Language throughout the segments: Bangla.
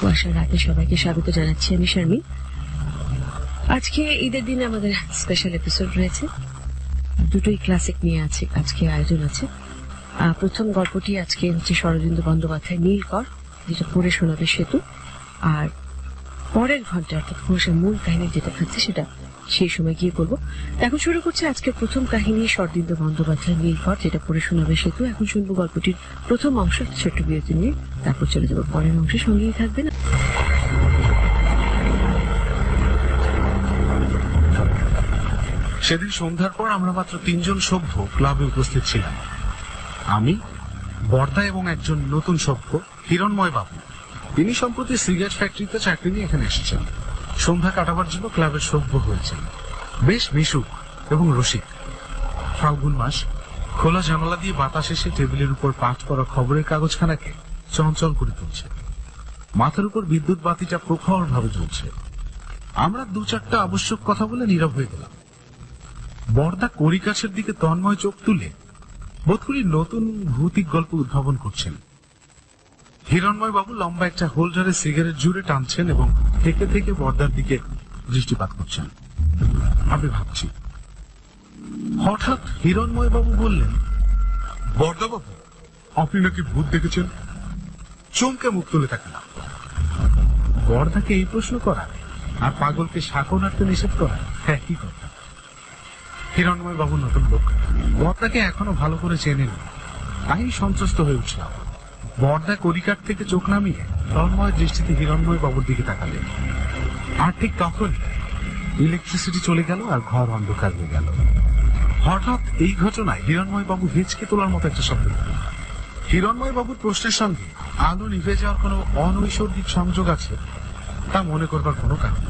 কুয়াশার রাতে সবাইকে স্বাগত জানাচ্ছি। আমি শারমিন। আজকে ঈদের দিনে আমাদের স্পেশাল এপিসোড রয়েছে, দুটোই ক্লাসিক নিয়ে আছে আজকে আয়োজন আছে। প্রথম গল্পটি আজকে হচ্ছে শরদিন্দু বন্দ্যোপাধ্যায় নীলকর, যেটা পড়ে শোনাবে সেতু। আর পরের ঘন্টা অর্থাৎ কুয়াশার মূল কাহিনী যেটা থাকছে সেটা সেই সময় গিয়ে বলবো। এখন শুরু করছে আজকের প্রথম কাহিনী শরদিন্দু বন্দ্যোপাধ্যায় নীলকর, যেটা পড়ে শোনাবে সেতু। এখন শুনবো গল্পটির প্রথম অংশ, ছোট্ট বিরতি নিয়ে তারপর চলে যাবো পরের অংশের সঙ্গেই থাকবেন। সেদিন সন্ধ্যার পর আমরা মাত্র 3 জন সভ্য ক্লাবে উপস্থিত ছিলাম। আমি, বর্দা এবং একজন নতুন সভ্য হিরণময় বাবু। তিনি সম্প্রতি সিগারেট ফ্যাক্টরিতে চাকরি নিয়ে এখানে এসেছেন। সন্ধ্যা কাটাবার জন্য ক্লাবের সভ্য হয়েছেন। বেশ মিশুক এবং রসিক। ফাল্গুন মাস, খোলা জানালা দিয়ে বাতাস এসে টেবিলের উপর পাঠ করা খবরের কাগজখানাকে চঞ্চল করে তুলছে। মাথার উপর বিদ্যুৎ বাতিটা প্রখর ভাবে জ্বলছে। আমরা 2-4টা আবশ্যক কথা বলে নীরব হয়ে গেলাম। বর্দা কড়িকাছের দিকে তন্ময় চোখ তুলে বোধ করি নতুন ভৌতিক গল্প উদ্ভাবন করছেন। হিরণময় বাবু লম্বা একটা হোল্ডারে সিগারেট জুড়ে টানছেন এবং থেকে থেকে বর্দার দিকে দৃষ্টিপাত করছেন। আমি ভাবছি। হঠাৎ হিরণময় বাবু বললেন, বর্দা বাবু, আপনি নাকি ভূত দেখেছেন? চমকে মুখ তুলে থাকেন। বর্দাকে এই প্রশ্ন করা আর পাগলকে শাকো নাড়তে নিষেধ করা একই কথা। হিরণময় বাবু নতুন লোক, বর্দাকে এখনো ভালো করে চেনেন, তাই সন্তুষ্ট হয়ে উঠলাম। বর্দা কড়িকাঠ থেকে চোখ নামিয়ে তন্ময় দৃষ্টিতে হিরণময় বাবুর দিকে তাকালেন। আর ঠিক তখন ইলেকট্রিসিটি চলে গেল আর ঘর অন্ধকার হয়ে গেল। হঠাৎ এই ঘটনায় হিরণময় বাবু হেঁচকে তোলার মতো একটা শব্দ। হিরণময় বাবুর প্রশ্নের সঙ্গে আলো নিভে যাওয়ার কোনো অনৈসর্গিক সংযোগ আছে তা মনে করবার কোনো কারণ।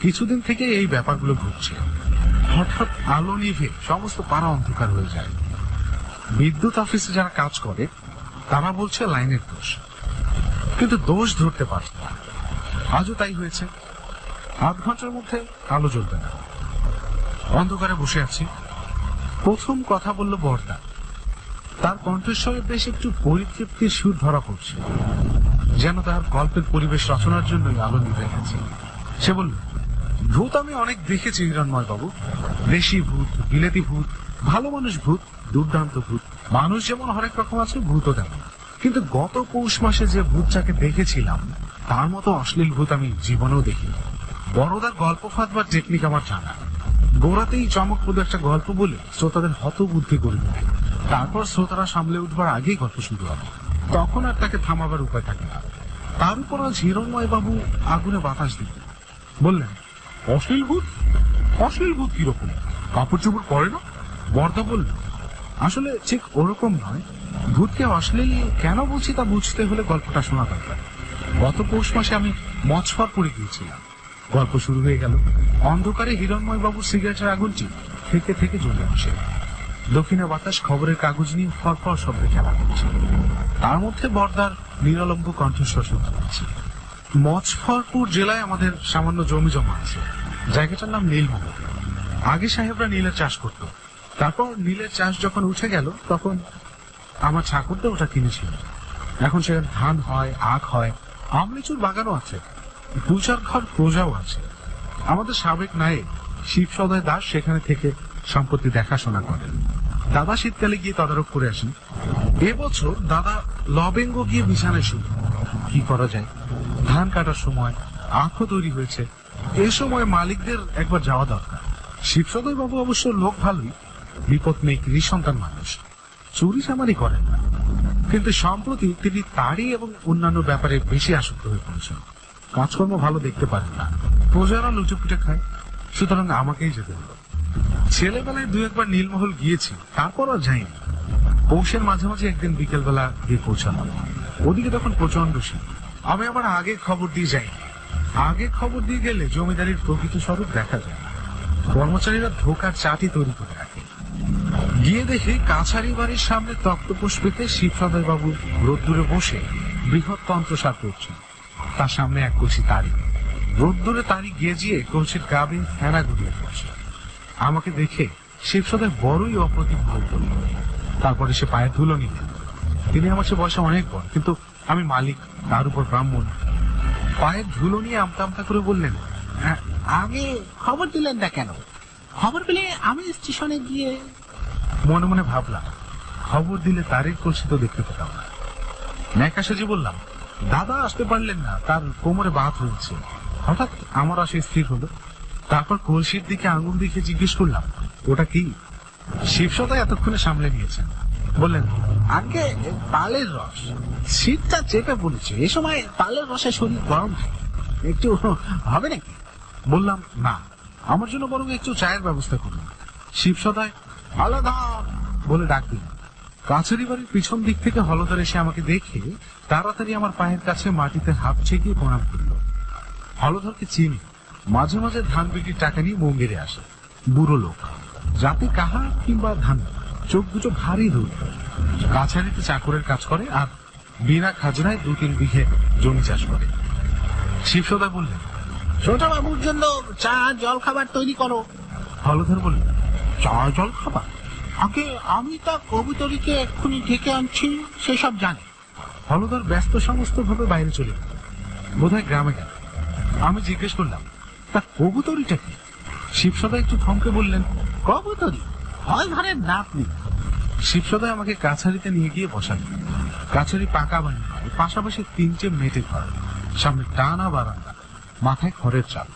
কিছুদিন থেকে এই ব্যাপারগুলো ঘটছে। হঠাৎ আলো নিভে সমস্ত পাড়া অন্ধকার হয়ে যায়। বিদ্যুৎ অফিসে যারা কাজ করে তারা বলছে লাইনের দোষ, কিন্তু দোষ ধরতে পারছে না। আজও তাই হয়েছে। আধ ঘন্টার মধ্যে আলো জ্বলবে না। অন্ধকারে বসে আছি। প্রথম কথা বলল বর্দা। তার কণ্ঠস্বরে বেশ একটু পরিতৃপ্তির সুর ধরা পড়ছে, যেন তার গল্পের পরিবেশ রচনার জন্যই আলো নিভে গেছে। সে বলল, ভূত আমি অনেক দেখেছি হিরণময় বাবু। দেশি ভূত, বিলেতি ভূত, ভালো মানুষ ভূত, দুর্দান্ত ভূত। মানুষ যেমন হরেক রকম আছে, ভূতও তেমন। কিন্তু গত পৌষ মাসে যে ভূতটাকে দেখেছিলাম তার মতো অশ্লীল ভূত আমি জীবনেও দেখিনি। বড়দার গল্প ফাঁদবার টেকনিক আমার জানা। গোড়াতেই চমকপ্রদ একটা গল্প বলে শ্রোতাদের হতবুদ্ধি করে দেবে। তারপর শ্রোতারা সামলে উঠবার আগেই গল্প শুরু হবে। তখন আর তাকে থামাবার উপায় থাকে না। তার উপর আজ হিরণময় বাবু আগুনে বাতাস দিতেন। বললেন, অশ্লীল ভূত? অশ্লীল ভূত কিরকম? কাপড় চোপড় পরে না? বর্দা বলল, আসলে ঠিক ওরকম নয়। ভূতকে অশ্লীল কেন বলছি তা বুঝতে হলে গল্পটা শোনা দরকার। গত পৌষ মাসে আমি মছফর পড়ে গিয়েছিলাম। গল্প শুরু হয়ে গেল। অন্ধকারে হিরণময় বাবুর সিগারেটের আগুনটি থেকে থেকে জ্বলে আসে। দক্ষিণে বাতাস খবরের কাগজ নিয়ে ফরফর শব্দে খেলা করছে। তার মধ্যে বর্দার নিরলম্ব কণ্ঠস্বর শুনতে পাচ্ছি। মছফরপুর জেলায় আমাদের সামান্য জমি জমা আছে। জায়গাটার নাম নীলমহল। আগে সাহেবরা নীলের চাষ করত। তারপর নীলের চাষ যখন উঠে গেল তখন আমার ঠাকুরদা ওটা কিনেছিল। এখন সেখানে ধান হয়, আখ হয়, আমলিচুর বাগানও আছে, 2-4 ঘর প্রজাও আছে। আমাদের সাবেক নায়েক শিবসদয় দাস সেখানে থেকে সম্পত্তি দেখাশোনা করেন। দাদা শীতকালে গিয়ে তদারক করে আসেন। এবছর দাদা লবেঙ্গ গিয়ে বিছানায় শুরু। কি করা যায়? ধান কাটার সময়, আখও তৈরি হয়েছে। এ সময় মালিকদের একবার যাওয়া দরকার। শিবসদয় বাবু অবশ্য লোক ভালোই, বিপদ নেই, নিঃসন্তান মানুষ, চুরি চামারি করেন না। কিন্তু সম্প্রতি তিনি তারই এবং অন্যান্য ব্যাপারে বেশি আসক্ত হয়ে পড়েছেন। কাজকর্ম ভালো দেখতে পারেন না। প্রজারা লুচুপুটে খায়, সুতরাং আমাকেই যেতে হলো। ছেলেবেলায় 2-1 বার নীলমহল গিয়েছি, তারপর আর যাইনি। পৌষের মাঝামাঝি একদিন বিকেলবেলা গিয়ে পৌঁছালাম। ওদিকে তখন প্রচন্ড শীত। আমি আবার আগে খবর দিয়ে যাইনি। আগে খবর দিয়ে গেলে জমিদারির প্রকৃত স্বরূপ দেখা যায়। কর্মচারীরা ধোকার চাটি তৈরি করে রাখে। গিয়ে দেখি কাছারি বাড়ির সামনে তক্তপুষ্পেতে শিবসদয় বাবু রোদ্দুরে বসে বৃহৎ তন্ত্রসার করছেন। তার সামনে এক কলসি তারি। রোদ্দুরে তারি গেজিয়ে কলসির গাবে ফেনা গুড়িয়ে পড়ছে। আমাকে দেখে শিবসদয় বড়ই অপ্রতিভ বোধ করল। তারপরে সে পায়ে ধুলো নিলেন। তিনি আমার সে বয়সে অনেক বড়, কিন্তু আমি মালিক, তার উপর ব্রাহ্মণ। পায়ের ধুলো নিয়ে আমতা আমতা করে বললেন, আগে খবর দিলেন না কেন? খবর পেলে আমি স্টেশনে গিয়ে। মনে মনে ভাবলাম, খবর দিলে তারই কলসি তো দেখতে পেতাম না। ন্যাকা সেজে বললাম, দাদা আসতে পারলেন না, তার কোমরে বাত হয়েছে। হঠাৎ আমার আসে স্থির হলো। তারপর কলসির দিকে আঙুল দিকে জিজ্ঞেস করলাম, ওটা কি? শিবসদা এতক্ষণে সামলে নিয়েছেন, বললেন, আগে তালের রস। শীতটা চেপে পড়েছে, এ সময় তালের রসে শরীর গরম থাকে, একটু হবে নাকি? বললাম, না, আমার জন্য বরং একটু চায়ের ব্যবস্থা করুন। শিবসদায় হলধর বলে ডাক দিলেন। কাছারি বাড়ির পিছন দিক থেকে হলধর এসে আমাকে দেখে তাড়াতাড়ি আমার পায়ের কাছে মাটিতে হাত ছেঁকিয়ে প্রণাম করল। হলধরকে চিনি, মাঝে মাঝে ধান বিক্রির টাকা নিয়ে মন্দিরে আসে। বুড়ো লোক, জাতি কাহা কিংবা ধান, চোখ দুটো ভারী দূর। কাছারিতে চাকরের কাজ করে আর বিনা খাজনায় 2-3 বিঘে জমি চাষ করে। শিবসদা বললেন, ছোট বাবুর জন্য চা জল খাবার তৈরি করো। হলধর বললেন, চা জল খাবার? আগে আমি তা কবুতরীকে এক্ষুনি ঢেকে আনছি, সেসব জানি। হলধর ব্যস্ত সমস্ত ভাবে বাইরে চলে গেল, বোধহয় গ্রামে গেল। আমি জিজ্ঞেস করলাম, তা কবুতরিটা কি? শিবসদা একটু থমকে বললেন, কবুতরী হয় ঘরের নাতনি। শিবসদা আমাকে কাছারিতে নিয়ে গিয়ে বসালেন। কাছারি পাকা বাড়ি নয়, পাশাপাশি 3টে মেটে ঘর, সামনে টানা বারান্দা, মাথায় খড়ের চাল।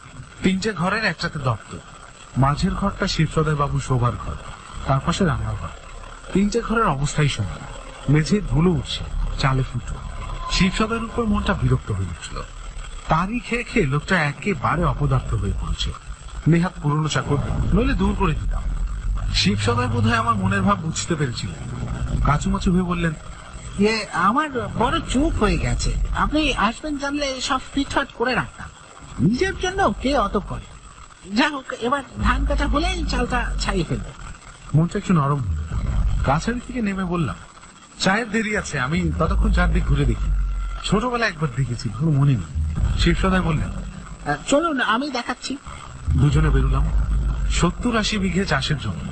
3টে ঘরের একটাতে দপ্তর। মাঝের ঘরটা শিবসদা বাবু শোবার ঘর, তার পাশে রান্নাঘর। 3টে ঘরের অবস্থাই সমান, মেঝে ধুলো উঠছে, চালে ফুটো। শিবসদার উপর মনটা বিরক্ত হয়ে উঠল। তারই খেয়ে খেয়ে লোকটা একেবারে অপদার্থ হয়ে পড়েছে। নেহাত পুরনো চাকর, নইলে দূর করে দিতাম। শিবসদায় বোধহয় আমার মনের ভাব বুঝতে পেরেছিলেন। কাচুমাচু হয়ে বললেন, আমার বড় চুপ হয়ে গেছে, আপনি আসবেন জানলে সব ফিটফাট করে রাখতাম। নিজের জন্য কে অত করে? যা হোক, এবার ধান কাটা হলেই চালটা ছাড়িয়ে ফেলবে। মনটা একটু নরম হলো। কাছারি থেকে নেমে বললাম, চায়ের দেরি আছে, আমি ততক্ষণ চারদিক ঘুরে দেখি। ছোটবেলা একবার দেখেছি, ভালো মনে নেই। শিবসদায় বললেন, চলুন আমি দেখাচ্ছি। দুজনে বেরোলাম। 70-80 বিঘে চাষের জমি,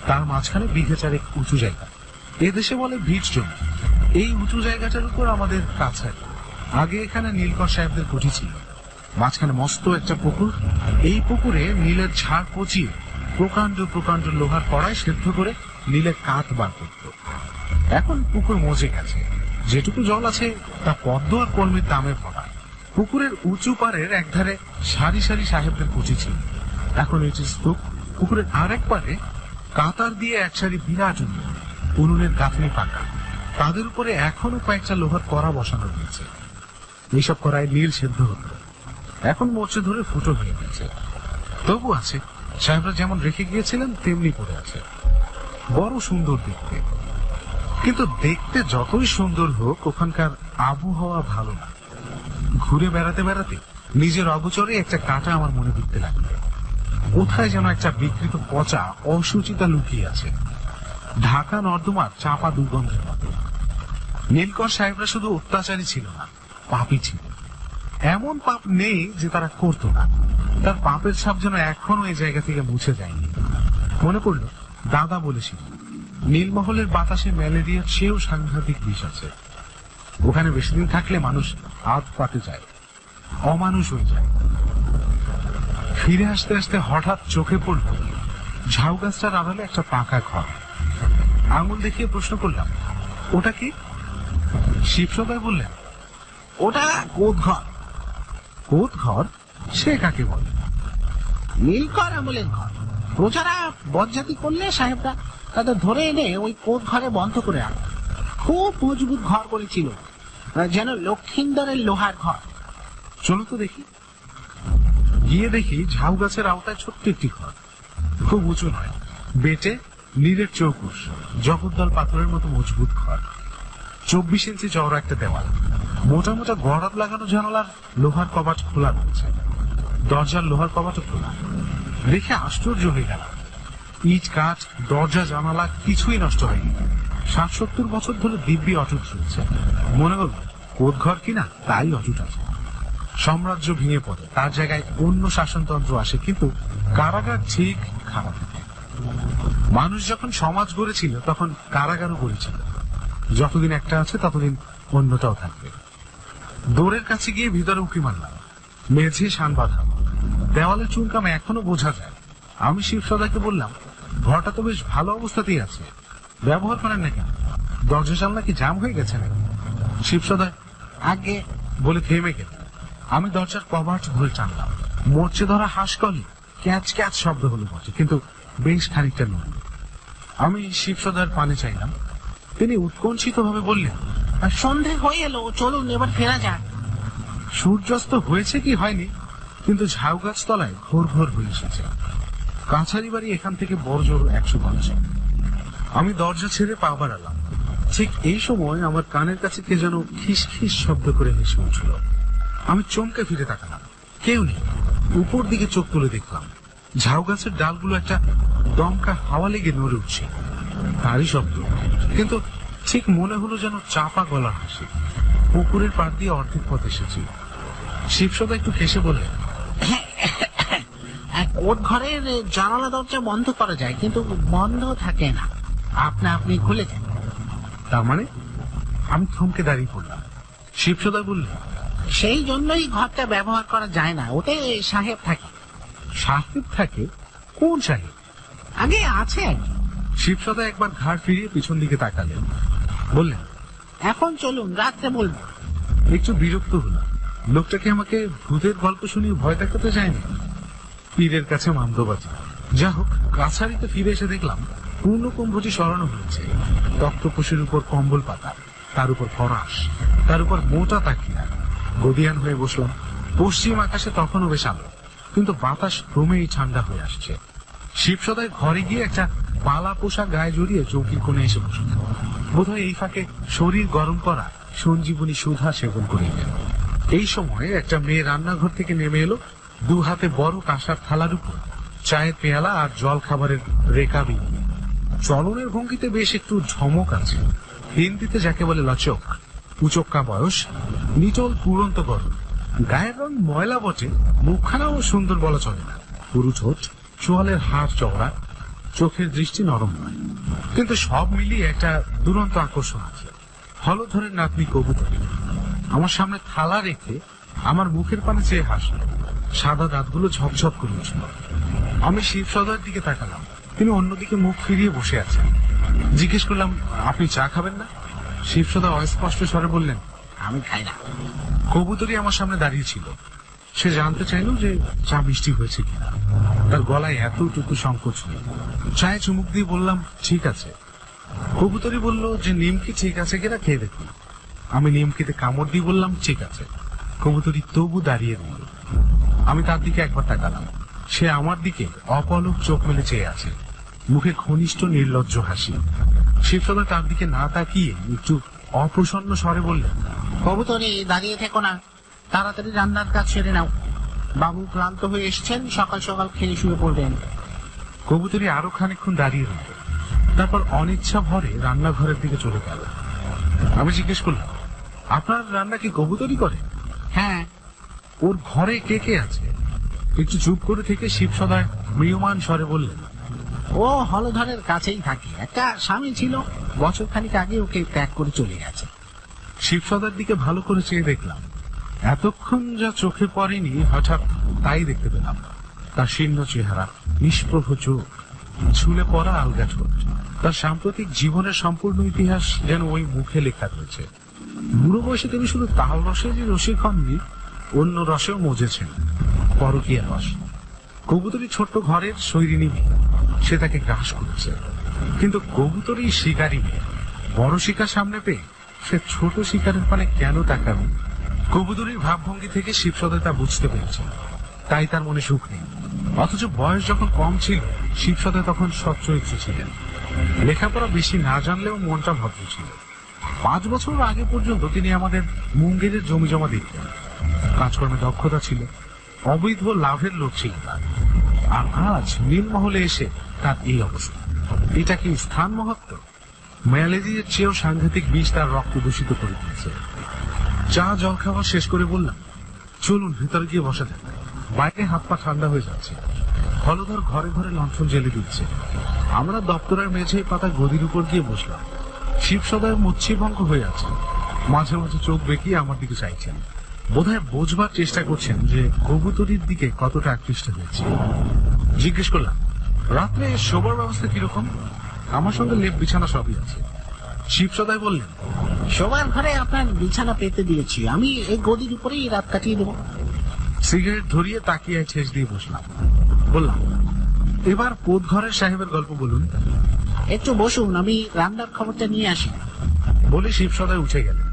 তার মাঝখানে বিঘে 4 উঁচু জায়গা। এদেশে বলে ভিট জমি। এই উঁচু জায়গাটার উপর আমাদের কাছারি। আগে এখানে নীলকর সাহেবদের কুঠি ছিল। মাঝখানে মস্ত একটা পুকুর। এই পুকুরে নীলের ঝাড় পচিয়ে প্রকাণ্ড প্রকাণ্ড লোহার কড়াই সেদ্ধ করে নীলের কাঠ বার করত। এখন পুকুর মজে গেছে, যেটুকু জল আছে তা পদ্ম আর কলমির দামে ভরা। পুকুরের উঁচু পারের একধারে সারি সারি সাহেবদের কুঠি ছিল, এখন এটি স্তূপ। পুকুরের আরেক পারে কাতার দিয়ে এক সারি বিরাট উনুনের গাঁথনি পাকা, তাদের উপরে এখনো কয়েকটা লোহার কড়া বসানো রয়েছে। এইসব কড়ায় নীল সেদ্ধ হতো, এখন মরচে ধরে ফুটো হয়ে গেছে। তবু আছে, সাহেবরা যেমন রেখে গিয়েছিলেন তেমনি পড়ে আছে। বড় সুন্দর দেখতে, কিন্তু দেখতে যতই সুন্দর হোক ওখানকার আবহাওয়া ভালো না। ঘুরে বেড়াতে বেড়াতে নিজের অগোচরে একটা কাঁটা আমার মনে ঢুকতে লাগলো। কোথায় যেন একটা বিকৃত পচা অসুচিতা লুকিয়ে আছে, ঢাকা নর্দমার চাপা দুর্গন্ধের মতো। নীলকর সাহেবরা শুধু অত্যাচারী ছিল না, পাপী ছিল। এমন পাপ নেই যে তারা করতো না। তার পাপের ছাপ যেন এখনো এই জায়গা থেকে মুছে যায়নি। মনে পড়ল, দাদা বলেছিল নীলমহলের বাতাসে ম্যালেরিয়ার চেয়েও সাংঘাতিক বিষ আছে। ওখানে বেশি দিন থাকলে মানুষ হাত পাতে যায়, অমানুষ হয়ে যায়। ফিরে আসতে আসতে হঠাৎ চোখে পড়ল ঝাউ গাছটার আড়ালে একটা পাকা ঘর। আঙুল দেখিয়ে প্রশ্ন করলাম, ওটা কি? শিবসদায় বললেন, ওটা কোদ ঘর। কোত ঘর? সে কাকে বলে? নীলকর আমলের ঘর। প্রজারা বজ্জাতি করলে সাহেবরা তাদের ধরে এনে ওই কোদ ঘরে বন্ধ করে রাখত। খুব মজবুত ঘর করেছিল, যেন লক্ষিন্দরের লোহার ঘর। চলো তো দেখি। গিয়ে দেখি ঝাউ গাছের আওতায় ছোট্ট একটি ঘর, খুব উঁচু নয়, বেটে নীলের চৌকুশ, জগদ্দল পাথরের মতো মজবুত ঘর। 24 ইঞ্চি চওড়া একটা দেওয়াল, মোটা মোটা গড়াত লাগানো জানালার লোহার কবাট খোলা রয়েছে, দরজার লোহার কবাটও খোলা। দেখে আশ্চর্য হয়ে গেল। ইট কাঠ দরজা জানালা কিছুই নষ্ট হয়নি, 60-70 বছর ধরে দিব্যি অটুট রয়েছে। মনে হল কোদ ঘর কিনা তাই অটুট আছে। সাম্রাজ্য ভেঙে পড়ে, তার জায়গায় অন্য শাসনতন্ত্র আসে, কিন্তু কারাগার ঠিক খারাপ। মানুষ যখন সমাজ গড়েছিল তখন কারাগারও গড়েছিল। যতদিন একটা আছে ততদিন অন্যটাও থাকবে। দৌড়ের কাছে গিয়ে ভিতরে উঁকি মারলাম। মেঝে শান বাঁধা, দেওয়ালের চুনকাম এখনো বোঝা যায়। আমি শিবসদাকে বললাম, ঘরটা তো বেশ ভালো অবস্থাতেই আছে, ব্যবহার করেন না কেন? দরজা জানলা কি জাম হয়ে গেছে নাকি? শিবসদা আগে বলে থেমে গেল। আমি দরজার কবাট ধরে টানলাম। মরচে ধরা হাঁসকলি ক্যাচ ক্যাচ শব্দ হলো বটে, কিন্তু বেশ খানিকটা নয়। আমি শিবসদার পানি চাইলাম। তিনি উৎকণ্ঠিত ভাবে বললেন, সন্ধে হয়ে এলো, চলুন এবার ফেরা যাক। সূর্যাস্ত হয়েছে কি হয়নি, কিন্তু ঝাউ গাছ তলায় ঘোর ঘোর হয়ে এসেছে। কাছারি বাড়ি এখান থেকে বড়জোর 150। আমি দরজা ছেড়ে পা বাড়ালাম। ঠিক এই সময় আমার কানের কাছে কে যেন খিস খিস শব্দ করে হেসে উঠল। আমি চমকে ফিরে তাকালাম, কেউ নেই। উপর দিকে চোখ তুলে দেখলাম ঝাউ গাছের ডালগুলো একটা দমকা হাওয়া লেগে নড়ে উঠছে। তারই শব্দ, কিন্তু ঠিক মনে হলো যেন চাপা গলার হাসি। পুকুরের পাড় দিয়ে অর্ধেক পথ এসেছি। শিবসদা একটু হেসে বললেন, কোট ঘরের জানালা দরজা বন্ধ করা যায়, কিন্তু বন্ধ থাকে না, আপনা আপনি খুলে যায়। তার মানে? আমি থমকে দাঁড়িয়ে পড়লাম। শিবসদা বললেন, সেই জন্যই ঘরটা ব্যবহার করা যায় না, ওতে সাহেব থাকে। সাহেব থাকে? কোন সাহেব? আগে আছে একজন। শিবসদা একবার ঘাড় ফিরিয়ে পিছন দিকে তাকালেন, বললেন, এখন চলুন, রাত্রে বলবো। একটু বিরক্ত হলাম। লোকটাকে আমাকে ভূতের গল্প শুনিয়ে ভয় দেখাতে যায়নি। পীরের কাছে মামদোবাজি। যা হোক, কাছারিতে ফিরে এসে দেখলাম পূর্ণ কুম্ভটি সরানো হয়েছে। তক্তপোষের উপর কম্বল পাতা, তার উপর ফরাস, তার উপর মোটা তাকিয়া। গদিয়ান হয়ে বসলাম। পশ্চিম আকাশে তখনও বেশ আলো, কিন্তু বাতাস ক্রমেই ঠান্ডা হয়ে আসছে। শিবসদায় ঘরে গিয়ে একটা পালা পোশাক গায়ে জড়িয়ে চৌকির কোণে এসে বসল। বোধহয় এই ফাঁকে শরীর গরম করা সঞ্জীবনী সুধা সেবন করিলেন। এই সময় একটা মেয়ে রান্নাঘর থেকে নেমে এলো, দু হাতে বড় কাঁসার থালার উপর চায়ের পেয়ালা আর জল খাবারের রেকাবি। চলনের ভঙ্গিতে বেশ একটু ঝমক আছে। হিন্দিতে যাকে বলে লচক। উচক্কা বয়স, নিটল পুরন্ত গরম। গায়ের রং ময়লা বটে, মুখখানাও সুন্দর বলা চলে না। পুরু ঠোঁট, চোয়ালের হাড় চওড়া, চোখের দৃষ্টি নরম নয়, কিন্তু সব মিলিয়ে একটা দুরন্ত আকর্ষণ আছে। হলধরের নাতনি কবুতরী আমার সামনে থালা রেখে আমার মুখের পানে চেয়ে হাসল। সাদা দাঁতগুলো ঝকঝক করে উঠল। আমি শিবসদার দিকে তাকালাম। তিনি অন্যদিকে মুখ ফিরিয়ে বসে আছেন। জিজ্ঞেস করলাম, আপনি চা খাবেন না? শিবসদা অস্পষ্ট স্বরে বললেন, আমি খাই না। কবুতরী আমার সামনে দাঁড়িয়ে ছিল। সে জানতে চাইল যে চা মিষ্টি হয়েছে কিনা। তার গলায় এতটুকু সংকোচ নেই। চায়ে চুমুক দিয়ে বললাম, ঠিক আছে। কবুতরী বলল যে নিমকি ঠিক আছে কিনা খেয়ে দেখুন। আমি নিমকিতে কামড় দিয়ে বললাম, ঠিক আছে। কবুতরী তবু দাঁড়িয়ে রইল। আমি তার দিকে একবার তাকালাম। সে আমার দিকে অপলক চোখ মেলে চেয়ে আছে, মুখে ঘনিষ্ঠ নির্লজ্জ হাসি। শিবসদা তার দিকে না তাকিয়ে একটু অপ্রসন্ন স্বরে বললেন, কবুতরী, দাঁড়িয়ে থেকো না, তাড়াতাড়ি রান্নার কাজ সেরে নাও। বাবু ক্লান্ত হয়ে এসেছেন, সকাল সকাল খেয়ে শুয়ে পড়বেন। কবুতরী আরো খানিকক্ষণ দাঁড়িয়ে রইল, তারপর অনিচ্ছা ভরে রান্নাঘরের দিকে চলে গেল। আমি জিজ্ঞেস করলাম, আপনার রান্না কি কবুতরী করে? হ্যাঁ। ওর ঘরে কে কে আছে? একটু চুপ করে থেকে শিবসদায় ম্রিয়মান স্বরে বললেন, ও হলধরের কাছেই থাকে, একটা স্বামী ছিল, বছর খানিক আগে ওকে ত্যাগ করে চলে গেছে। শিবসদার দিকে ভালো করে চেয়ে দেখলাম। এতক্ষণ যা চোখে পড়েনি হঠাৎ তাই দেখতে পেলাম। তার শীর্ণ চেহারা, নিষ্প্রভ চোখ, ঝুলে পড়া আলগা ঠোঁট। তার সাম্প্রতিক জীবনের সম্পূর্ণ ইতিহাস যেন ওই মুখে লেখা রয়েছে। বুড়ো বয়সে তিনি শুধু তাল রসে যে রসিক হননি, অন্য রসেও মজেছেন, পরকীয়া রস। কবুতরী ছোট্ট ঘরের শৈরিনী মেয়ে, সে তাকে গ্রাস করেছে। কিন্তু কবুতরী শিকারী মেয়ে, বড় শিকার সামনে পেয়ে সে ছোট শিকারের পানে কেন তাকাবে? কবুতরীর ভাবভঙ্গি থেকে শিবসদা তা বুঝতে পেরেছে, তাই তার মনে সুখ নেই। অথচ বয়স যখন কম ছিল, শিবসদা তখন সচ্চরিত্র ছিলেন। লেখাপড়া বেশি না জানলেও মনটা ভদ্র ছিল। 5 বছর আগে পর্যন্ত তিনি আমাদের মুঙ্গেরের জমি জমা দিতেন। কাজকর্মে দক্ষতা ছিল, অবৈধ লাভের লোক ছিল তার। আর আজ নীলমহলে এসে তার এই অবস্থা। এটা কি স্থান মহত্ব? ম্যালেরিয়ার চেয়েও সাংঘাতিক বিষ তার রক্ত দূষিত করে দিয়েছে। চা জল খাবার শেষ করে বললাম, চলুন ভেতরে গিয়ে বসা যাক। বাইরে হাত পা ঠান্ডা হয়ে যাচ্ছে। হলধর ঘরে ঘরে লণ্ঠন জ্বেলে দিচ্ছে। আমরা দপ্তরের মেঝে পাতা গদির উপর গিয়ে বসলাম। শিবসদায় মচ্ছিভঙ্গ হয়ে আছে, মাঝে মাঝে চোখ বেঁকিয়ে আমার দিকে চাইছেন। বোধহয় বোঝবার চেষ্টা করছেন যে কবুতরির দিকে কতটা আকৃষ্ট হয়েছে। জিজ্ঞেস করলাম, রাত্রে শোবার ব্যবস্থা কিরকম? আমার সঙ্গে লেপ বিছানা সবই আছে। শিব সদাই বললেন, শোবার ঘরে আপনার বিছানা পেতে দিয়েছি, আমি এই গদির উপরেই রাত কাটিয়ে দেবো। সিগারেট ধরিয়ে তাকিয়ে ছেঁচ দিয়ে বসলাম। বললাম, এবার কোদ ঘরের সাহেবের গল্প বলুন। একটু বসুন, আমি রান্নার খবরটা নিয়ে আসি। বলে শিব সদাই উঠে গেলেন।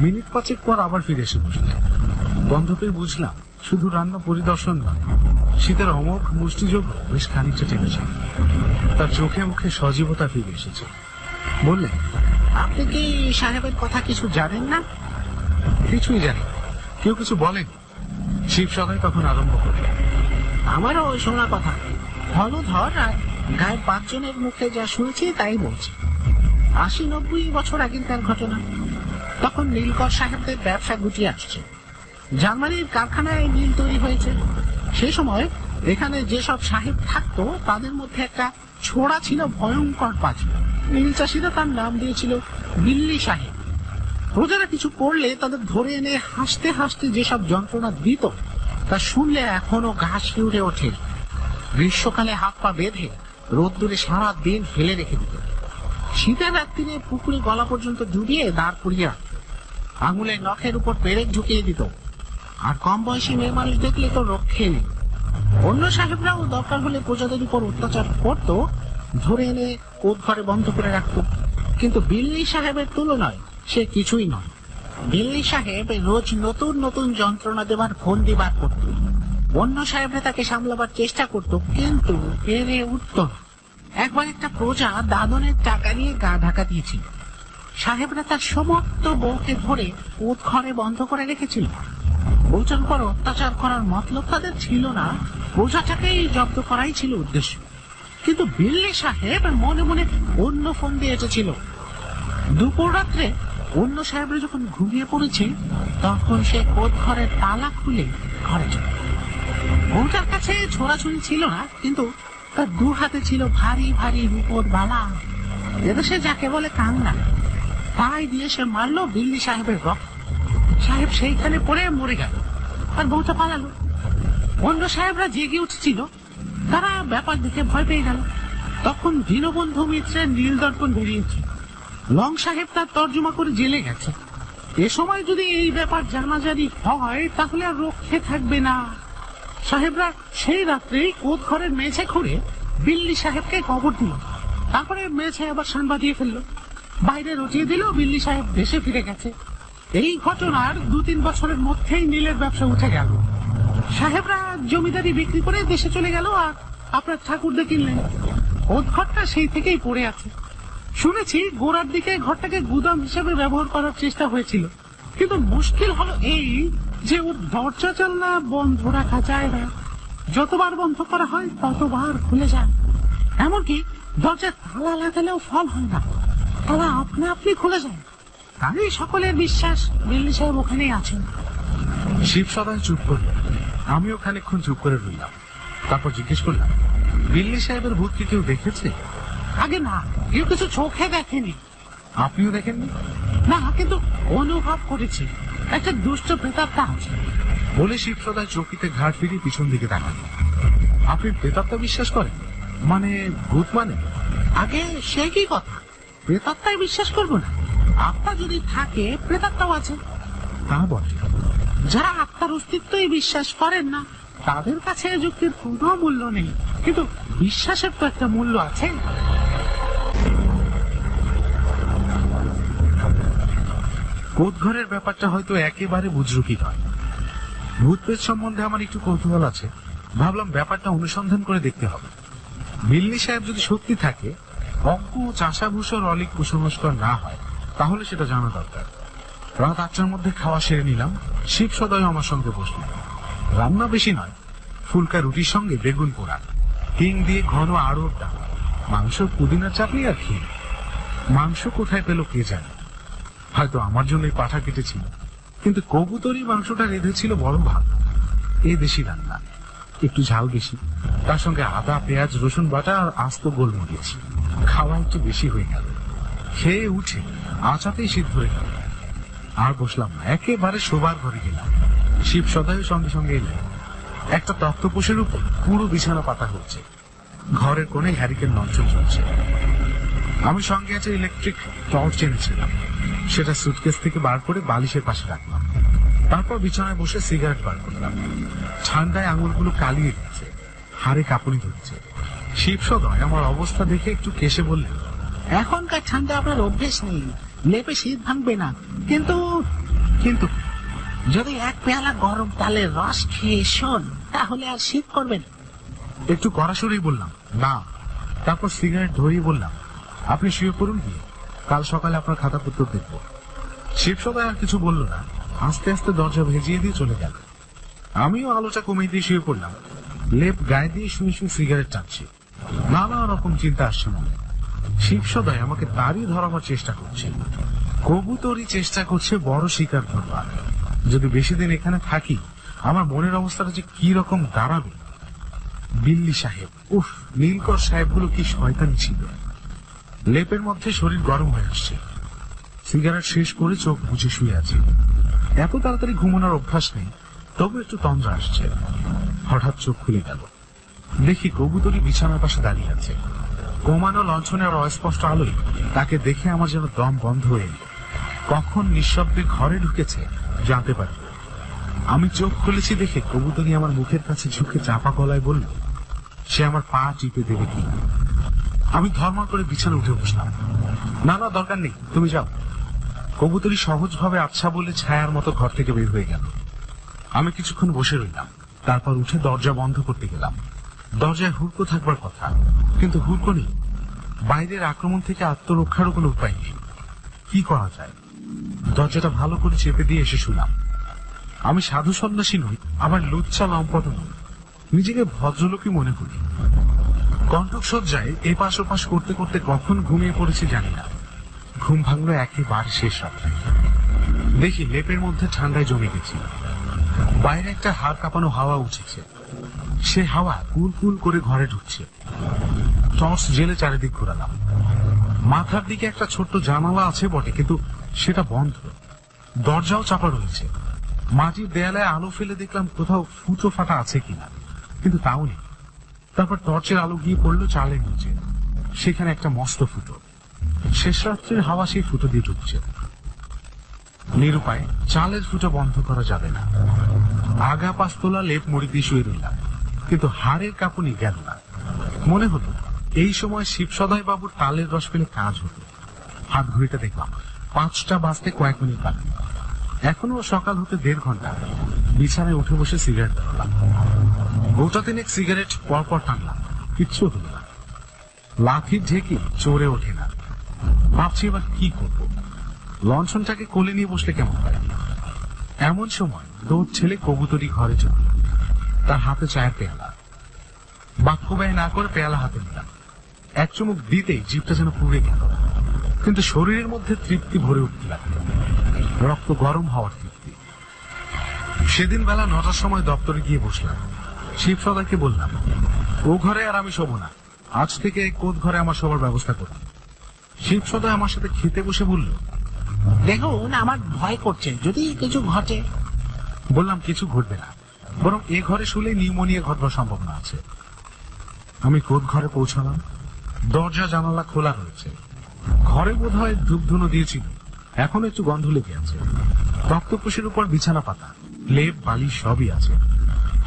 মিনিট 5 পর আবার ফিরে এসে বসলেন। গন্ধ পেয়ে বুঝলাম শুধু রান্না পরিদর্শন নয়, শীতের অমোঘ মুষ্টিযোগ বেশ খানিকটা টেনেছে। তার চোখে মুখে সজীবতা ফিরে এসেছে। বললেন, আপনি কি সাহেবের কথা কিছু জানেন না? কিছুই জানি, কেউ কিছু বলেন। শিব সদাই তখন আরম্ভ করলেন, আমারও শোনা কথা। হলধর আর গায়ের 5 জনের মুখে যা শুনেছি তাই বলছি। 80-90 বছর আগেকার ঘটনা। তখন নীলকর সাহেবদের ব্যবসা গুটিয়ে আসছে। জার্মানির কারখানায় নীল তৈরি হয়েছে। সেই সময় এখানে যেসব সাহেব থাকতো তাদের মধ্যে একটা ছোড়া ছিল ভয়ঙ্কর পাজি। নীল চাষিরা তার নাম দিয়েছিল বিল্লি সাহেব। প্রজারা কিছু করলে তাদের ধরে এনে হাসতে হাসতে যেসব যন্ত্রণা দিত তা শুনলে এখনো গা শিউরে ওঠে। গ্রীষ্মকালে হাত পা বেঁধে রোদ্দুরে সারা দিন ফেলে রেখে দিত। শীতের রাত্রিরে পুকুরে গলা পর্যন্ত ডুবিয়ে দাঁড় করিয়ে রাখত। আঙুলের নখের উপর পেরেক ঢুকিয়ে দিত। আর কম বয়সী মেয়ে মানুষ দেখলে তো রক্ষে নেই। অন্য সাহেবরাও দরকার হলে প্রজাদের উপর অত্যাচার করত, ধরে এনে কোদ ঘরে বন্ধ করে রাখত। কিন্তু বিল্লি সাহেবের তুলনায় সে কিছুই নয়। বিল্লি সাহেব রোজ নতুন নতুন যন্ত্রণা দেবার ফন্দি বার করত। অন্য সাহেবরা তাকে সামলাবার চেষ্টা করত, কিন্তু পেরে উঠত না। একবার একটা প্রজা দাদনের টাকা নিয়ে গা ঢাকা দিয়েছিল। সাহেবরা তার সমস্ত বউকে ধরে কোদ ঘরে বন্ধ করে রেখেছিল। প্রজার উপর অত্যাচার করার মতলব তাদের ছিল না, প্রজাটাকেই জব্দ করাই ছিল উদ্দেশ্য। কিন্তু বিল্লি সাহেব মনে মনে অন্য ফোন দিয়ে এসেছিল। দুপুর রাত্রে অন্য সাহেবরা যখন ঘুমিয়ে পড়েছে তখন সে কোদ ঘরের তালা খুলে ঘরে চলে। বউটার কাছে ছোড়াছুরি ছিল না, কিন্তু তার 2 হাতে ছিল ভারী ভারী রূপোর বালা। এদেশে যাকে বলে কান্না, তাই দিয়ে সে মারলো বিল্লি সাহেবের রক্ত। সাহেব সেইখানে পড়ে মরে গেল, আর বউটা পালালো। অন্য সাহেবরা জেগে উঠেছিল, তারা ব্যাপার দেখে ভয় পেয়ে গেল। তখন দীনবন্ধু মিত্রের নীল দর্পণ বেরিয়েছে। লং সাহেব তার তর্জমা করে জেলে গেছে। এ সময় যদি এই ব্যাপার জানাজানি হয় তাহলে আর রক্ষে থাকবে না। সাহেবরা সেই রাত্রেই কোদ ঘরের মেঝে খুঁড়ে বিল্লি সাহেবকে কবর দিল। তারপরে মেঝে আবার সান বাঁধিয়ে ফেললো, বাইরে রটিয়ে দিল বিল্লি সাহেব দেশে ফিরে গেছে। এই ঘটনার 2-3 বছরের মধ্যেই নীলের ব্যবসা উঠে গেল। সাহেবরা জমিদারি বিক্রি করে দেশে চলে গেল, আর আপনার ঠাকুরদা কিনলেন। কোদ ঘরটা সেই থেকেই পড়ে আছে। শুনেছি গোড়ার দিকে ঘরটাকে গুদাম হিসেবে ব্যবহার করার চেষ্টা হয়েছিল, কিন্তু মুশকিল হলো এই যে ওর দরজা জানলা বন্ধ রাখা যায় না। যতবার বন্ধ করা হয় ততবার খুলে যায়। এমনকি দরজা তালা লাগালেও ফল হয় না, তালা আপনা আপনি খুলে যায়। তাই সকলের বিশ্বাস বিল্লি সাহেব ওখানেই আছেন। শিব সদাই চুপ করল। আমিও খানিকক্ষণ চুপ করে রইলাম। তারপর জিজ্ঞেস করলাম, বিল্লি সাহেবের ভূত কি কেউ দেখেছে? আগে না, কেউ কিছু চোখে দেখেনি। আপনিও দেখেননি? না, কিন্তু অনুভব করেছি একটা দুষ্ট প্রেতাত্মা আছে। বলে শিব সদাই চৌকিতে ঘাট ফিরিয়ে পিছন দিকে তাকান। আপনি প্রেতাত্মা বিশ্বাস করেন? মানে ভূত মানে? আগে সে কি কথা, প্রেতাত্মায় বিশ্বাস করবো না? আত্মা যদি থাকে প্রেতাত্মাও আছে। তা বটে। যারা আত্মার অস্তিত্বই বিশ্বাস করেন না তাদের কাছে যুক্তির কোনো মূল্য নেই, কিন্তু বিশ্বাসের তো একটা মূল্য আছে। কোদ ঘরের ব্যাপারটা হয়তো একেবারে বুজরুকি নয়। ভূত প্রেত সম্বন্ধে আমার একটু কৌতূহল আছে। ভাবলাম ব্যাপারটা অনুসন্ধান করে দেখতে হবে। বিল্লি সাহেব যদি সত্যি থাকে, অঙ্ক চাষাভূষর অলিক কুসংস্কার না হয়, তাহলে সেটা জানা দরকার। রাত 8টার মধ্যে খাওয়া সেরে নিলাম। শিব সদয় আমার সঙ্গে বসলেন। রান্না বেশি নয়, ফুলকা রুটির সঙ্গে বেগুন পোড়া, হিং দিয়ে ঘন আড়র ডাল, মাংস, পুদিনার চাটনি আর ক্ষীর। মাংস কোথায় পেল কে জানে, হয়তো আমার জন্যই পাঠা কেটেছিল। কিন্তু কবুতরি মাংসটা রেঁধেছিল বড় ভালো। এ দেশি রান্না, একটু ঝাল বেশি, তার সঙ্গে আদা, পেঁয়াজ, রসুন বাটা আর আস্ত গোলমরিচ। খাওয়া একটু বেশি হয়ে গেল। খেয়ে উঠে আঁচাতেই শীত ধরে গেল। আর বসলাম না, একেবারে শোবার ঘরে গেলাম। শিব সদাই সঙ্গে সঙ্গে এলেন। একটা তক্তপোষের উপর পুরো বিছানা পাতা হচ্ছে, ঘরের কোণে হ্যারিকেন লঞ্চন চলছে। আমি সঙ্গে একটা ইলেকট্রিক টর্চ এনেছিলাম, সেটা সুটকেস থেকে বার করে বালিশের পাশে রাখলাম। তারপর বিছানায় বসে সিগারেট বার করলাম। ঠান্ডায় আঙুলগুলো কালিয়ে দিচ্ছে, হাড়ে কাঁপুনি ধরছে। শিব সদয় আমার অবস্থা দেখে একটু কেসে বললেন, এখনকার ঠান্ডা আপনার অভ্যেস নেই, লেপে শীত ভাঙবে না, কিন্তু কিন্তু যদি এক পেয়ালা গরম তালের রস খেয়ে শোন তাহলে আর শীত করবে না। একটু কড়াসুরেই বললাম, না। তারপর সিগারেট ধরিয়ে বললাম, আপনি শুয়ে পড়ুন গিয়ে, কাল সকালে আপনার খাতাপত্র দেখব। শিব সদয় আর কিছু বলল না, আস্তে আস্তে দরজা ভেজিয়ে দিয়ে চলে গেল। আমিও আলোটা কমিয়ে দিয়ে শুয়ে পড়লাম, লেপ গায়ে দিয়ে শুয়ে শুয়ে সিগারেট টানছি। নানা রকম চিন্তা আসছে মনে। শিব সদয় আমাকে তারই ধরাবার চেষ্টা করছে, কবুতরই চেষ্টা করছে বড় শিকার ধরবার। যদি বেশি দিন এখানে থাকি, আমার মনের অবস্থাটা যে কি রকম দাঁড়াবে। বিল্লি সাহেব, উফ, নীলকর সাহেবগুলো কি শয়তানি ছিল। লেপের মধ্যে শরীর গরম হয়ে আসছে। সিগারেট শেষ করে চোখ বুঝে শুয়ে আছি। এত তাড়াতাড়ি ঘুমানোর অভ্যাস নেই, তবু একটু তন্দ্রা আসছে। হঠাৎ চোখ খুলে গেল, দেখি কবুতরি বিছানার পাশে দাঁড়িয়ে আছে। কমানো লঞ্চনের অস্পষ্ট আলোয় তাকে দেখে আমার যেন দম বন্ধ হয়ে এলো। কখন নিঃশব্দে ঘরে ঢুকেছে জানতে পারি। আমি চোখ খুলেছি দেখে কবুতরি আমার মুখের কাছে ঝুঁকে চাপা গলায় বলল, সে আমার পা টিপে দেবে কি। আমি ধর্মা করে বিছানা উঠে বসলাম। না না, দরকার নেই, তুমি যাও। কবুতরি সহজভাবে আচ্ছা বলে ছায়ার মতো ঘর থেকে বের হয়ে গেল। আমি কিছুক্ষণ বসে রইলাম, তারপর উঠে দরজা বন্ধ করতে গেলাম। দরজায় হুড়কো থাকবার কথা, কিন্তু হুড়কো নেই। বাইরের আক্রমণ থেকে আত্মরক্ষারও কোনো উপায় নেই। কি করা যায়? দরজাটা ভালো করে চেপে দিয়ে এসে শুনলাম। আমি সাধু সন্ন্যাসী নই, আবার লুচ্চা লম্পট নই, নিজেকে ভদ্রলোকই মনে করি। কণ্ঠক সজ্জায় এপাশ ওপাশ করতে করতে কখন ঘুমিয়ে পড়েছি জানি না। ঘুম ভাঙলো একেবারে শেষ রাত্রে। দেখি লেপের মধ্যে ঠান্ডায় জমে গেছি। বাইরে একটা হাড় কাঁপানো হাওয়া উঠেছে, সে হাওয়া কুল কুল করে ঘরে ঢুকছে। টর্চ জেলে চারিদিক ঘোরালাম। মাথার দিকে একটা ছোট্ট জানালা আছে বটে, কিন্তু সেটা বন্ধ। দরজাও চাপা রয়েছে। মাটির দেয়ালে আলো ফেলে দেখলাম কোথাও ফুটো ফাটা আছে কিনা, কিন্তু তাও নেই। তারপর টর্চের আলো গিয়ে পড়লো চালের নিচে, সেখানে একটা মস্ত ফুটো। শেষ রাত্রের হাওয়া সেই ফুটো দিয়ে ঢুকছে। নিরুপায়, চালের ফুটো বন্ধ করা যাবে না। আগা পাঁচতলা লেপ মুড়ি দিয়ে শুয়ে রইলাম, কিন্তু হাড়ের কাঁপুনি গেল না। মনে হলো এই সময় শিব সদয় বাবুর তালের রস পেলে কাজ হতো। হাত ঘড়িটা দেখলাম, 5টা বাজতে কয়েক মিনিট বাকি। এখনো সকাল হতে 1.5 ঘন্টা। বিছানায় উঠে বসে সিগারেট ধরলাম। গোটা 3 সিগারেট পরপর টানলাম, কিচ্ছু হলো না। লাঠির ঢেকে চড়ে ওঠে না। ভাবছি এবার কি করব। লঞ্চনটাকে কোলে নিয়ে বসলে কেমন হয়। এমন সময় দৌড় ছেলে কবুতরি ঘরে চলল। তার হাতে চায়ের পেয়ালা। বাক্য ব্যয় না করে পেয়ালা হাতে নিলাম। এক চুমুক দিতেই জিভটা যেন পুড়ে গেল, কিন্তু শরীরের মধ্যে তৃপ্তি ভরে উঠতে লাগলো। রক্ত গরম হওয়ার তৃপ্তি। সেদিন বেলা 9টার সময় দপ্তরে গিয়ে বসলাম। শিব সদাইকে বললাম, ও ঘরে আর আমি শোবো না, আজ থেকে কোদ ঘরে আমার শোবার ব্যবস্থা করুন। শিব সদাই আমার সাথে খেতে বসে বলল, দেখুন, আমার ভয় করছে যদি কিছু ঘটে। বললাম, কিছু ঘটবে না, বরং এ ঘরে শুলে নিউমোনিয়া ঘটবার সম্ভাবনা আছে। আমি কোদ ঘরে পৌঁছালাম। দরজা জানালা খোলা রয়েছে। ঘরে বোধ হয় ধূপধুনো দিয়েছিল, এখন একটু গন্ধ লেগে আছে। তক্তপোষের উপর বিছানা পাতা, লেপ বালি সবই আছে।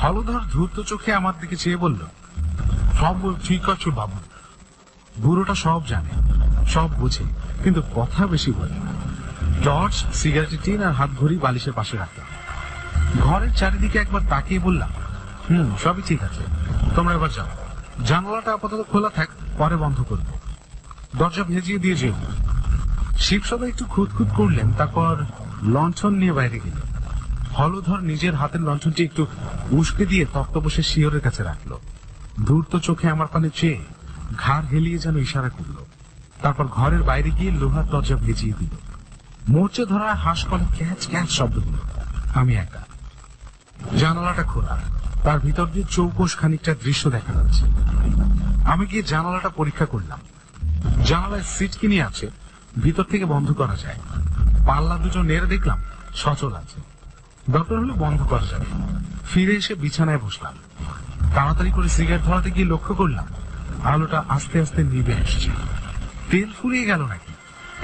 হলধর ধূর্ত চোখে আমার দিকে চেয়ে বলল, সব ঠিক আছে বাবু। বুড়োটা সব জানে, সব বোঝে, কিন্তু কথা বেশি বলে না। টর্চ, সিগারেটের টিন আর হাত ঘড়ি বালিশের পাশে রাখলাম। ঘরের চারিদিকে একবার তাকিয়ে বললাম, সবই ঠিক আছে, তোমরা এবার যাও। জানালাটা আপাতত খোলা থাক, পরে বন্ধ করবো। দরজা ভেজিয়ে দিয়ে যেও। শিব সদাই একটু খুঁতখুত করলেন, তারপর লণ্ঠন নিয়ে বাইরে গেলেন। হলধর নিজের হাতের লণ্ঠনটি একটু উস্কে দিয়ে তক্তপোষের শিয়রের কাছে রাখলো। ধূর্ত চোখে আমার পানে চেয়ে ঘাড় হেলিয়ে যেন ইশারা করলো। তারপর ঘরের বাইরে গিয়ে লোহার দরজা ভেজিয়ে দিল। মোর্চে ধরা হাঁস কলে ক্যাচ ক্যাচ শব্দ হলো। আমি একা। জানালাটা খোলা, তার ভিতর দিয়ে চৌকোশ খানিকটা দৃশ্য দেখা যাচ্ছে। আমি গিয়ে জানালাটা পরীক্ষা করলাম। জানালায় সিটকিনি আছে, ভিতর থেকে বন্ধ করা যায়। পাল্লা দুটো নেড়ে দেখলাম সচল আছে। দরকার হলে বন্ধ করা যাবে। ফিরে এসে বিছানায় বসলাম। তাড়াতাড়ি করে সিগারেট ধরাতে গিয়ে লক্ষ্য করলাম আলোটা আস্তে আস্তে নিভে এসছে। তেল ফুরিয়ে গেল নাকি?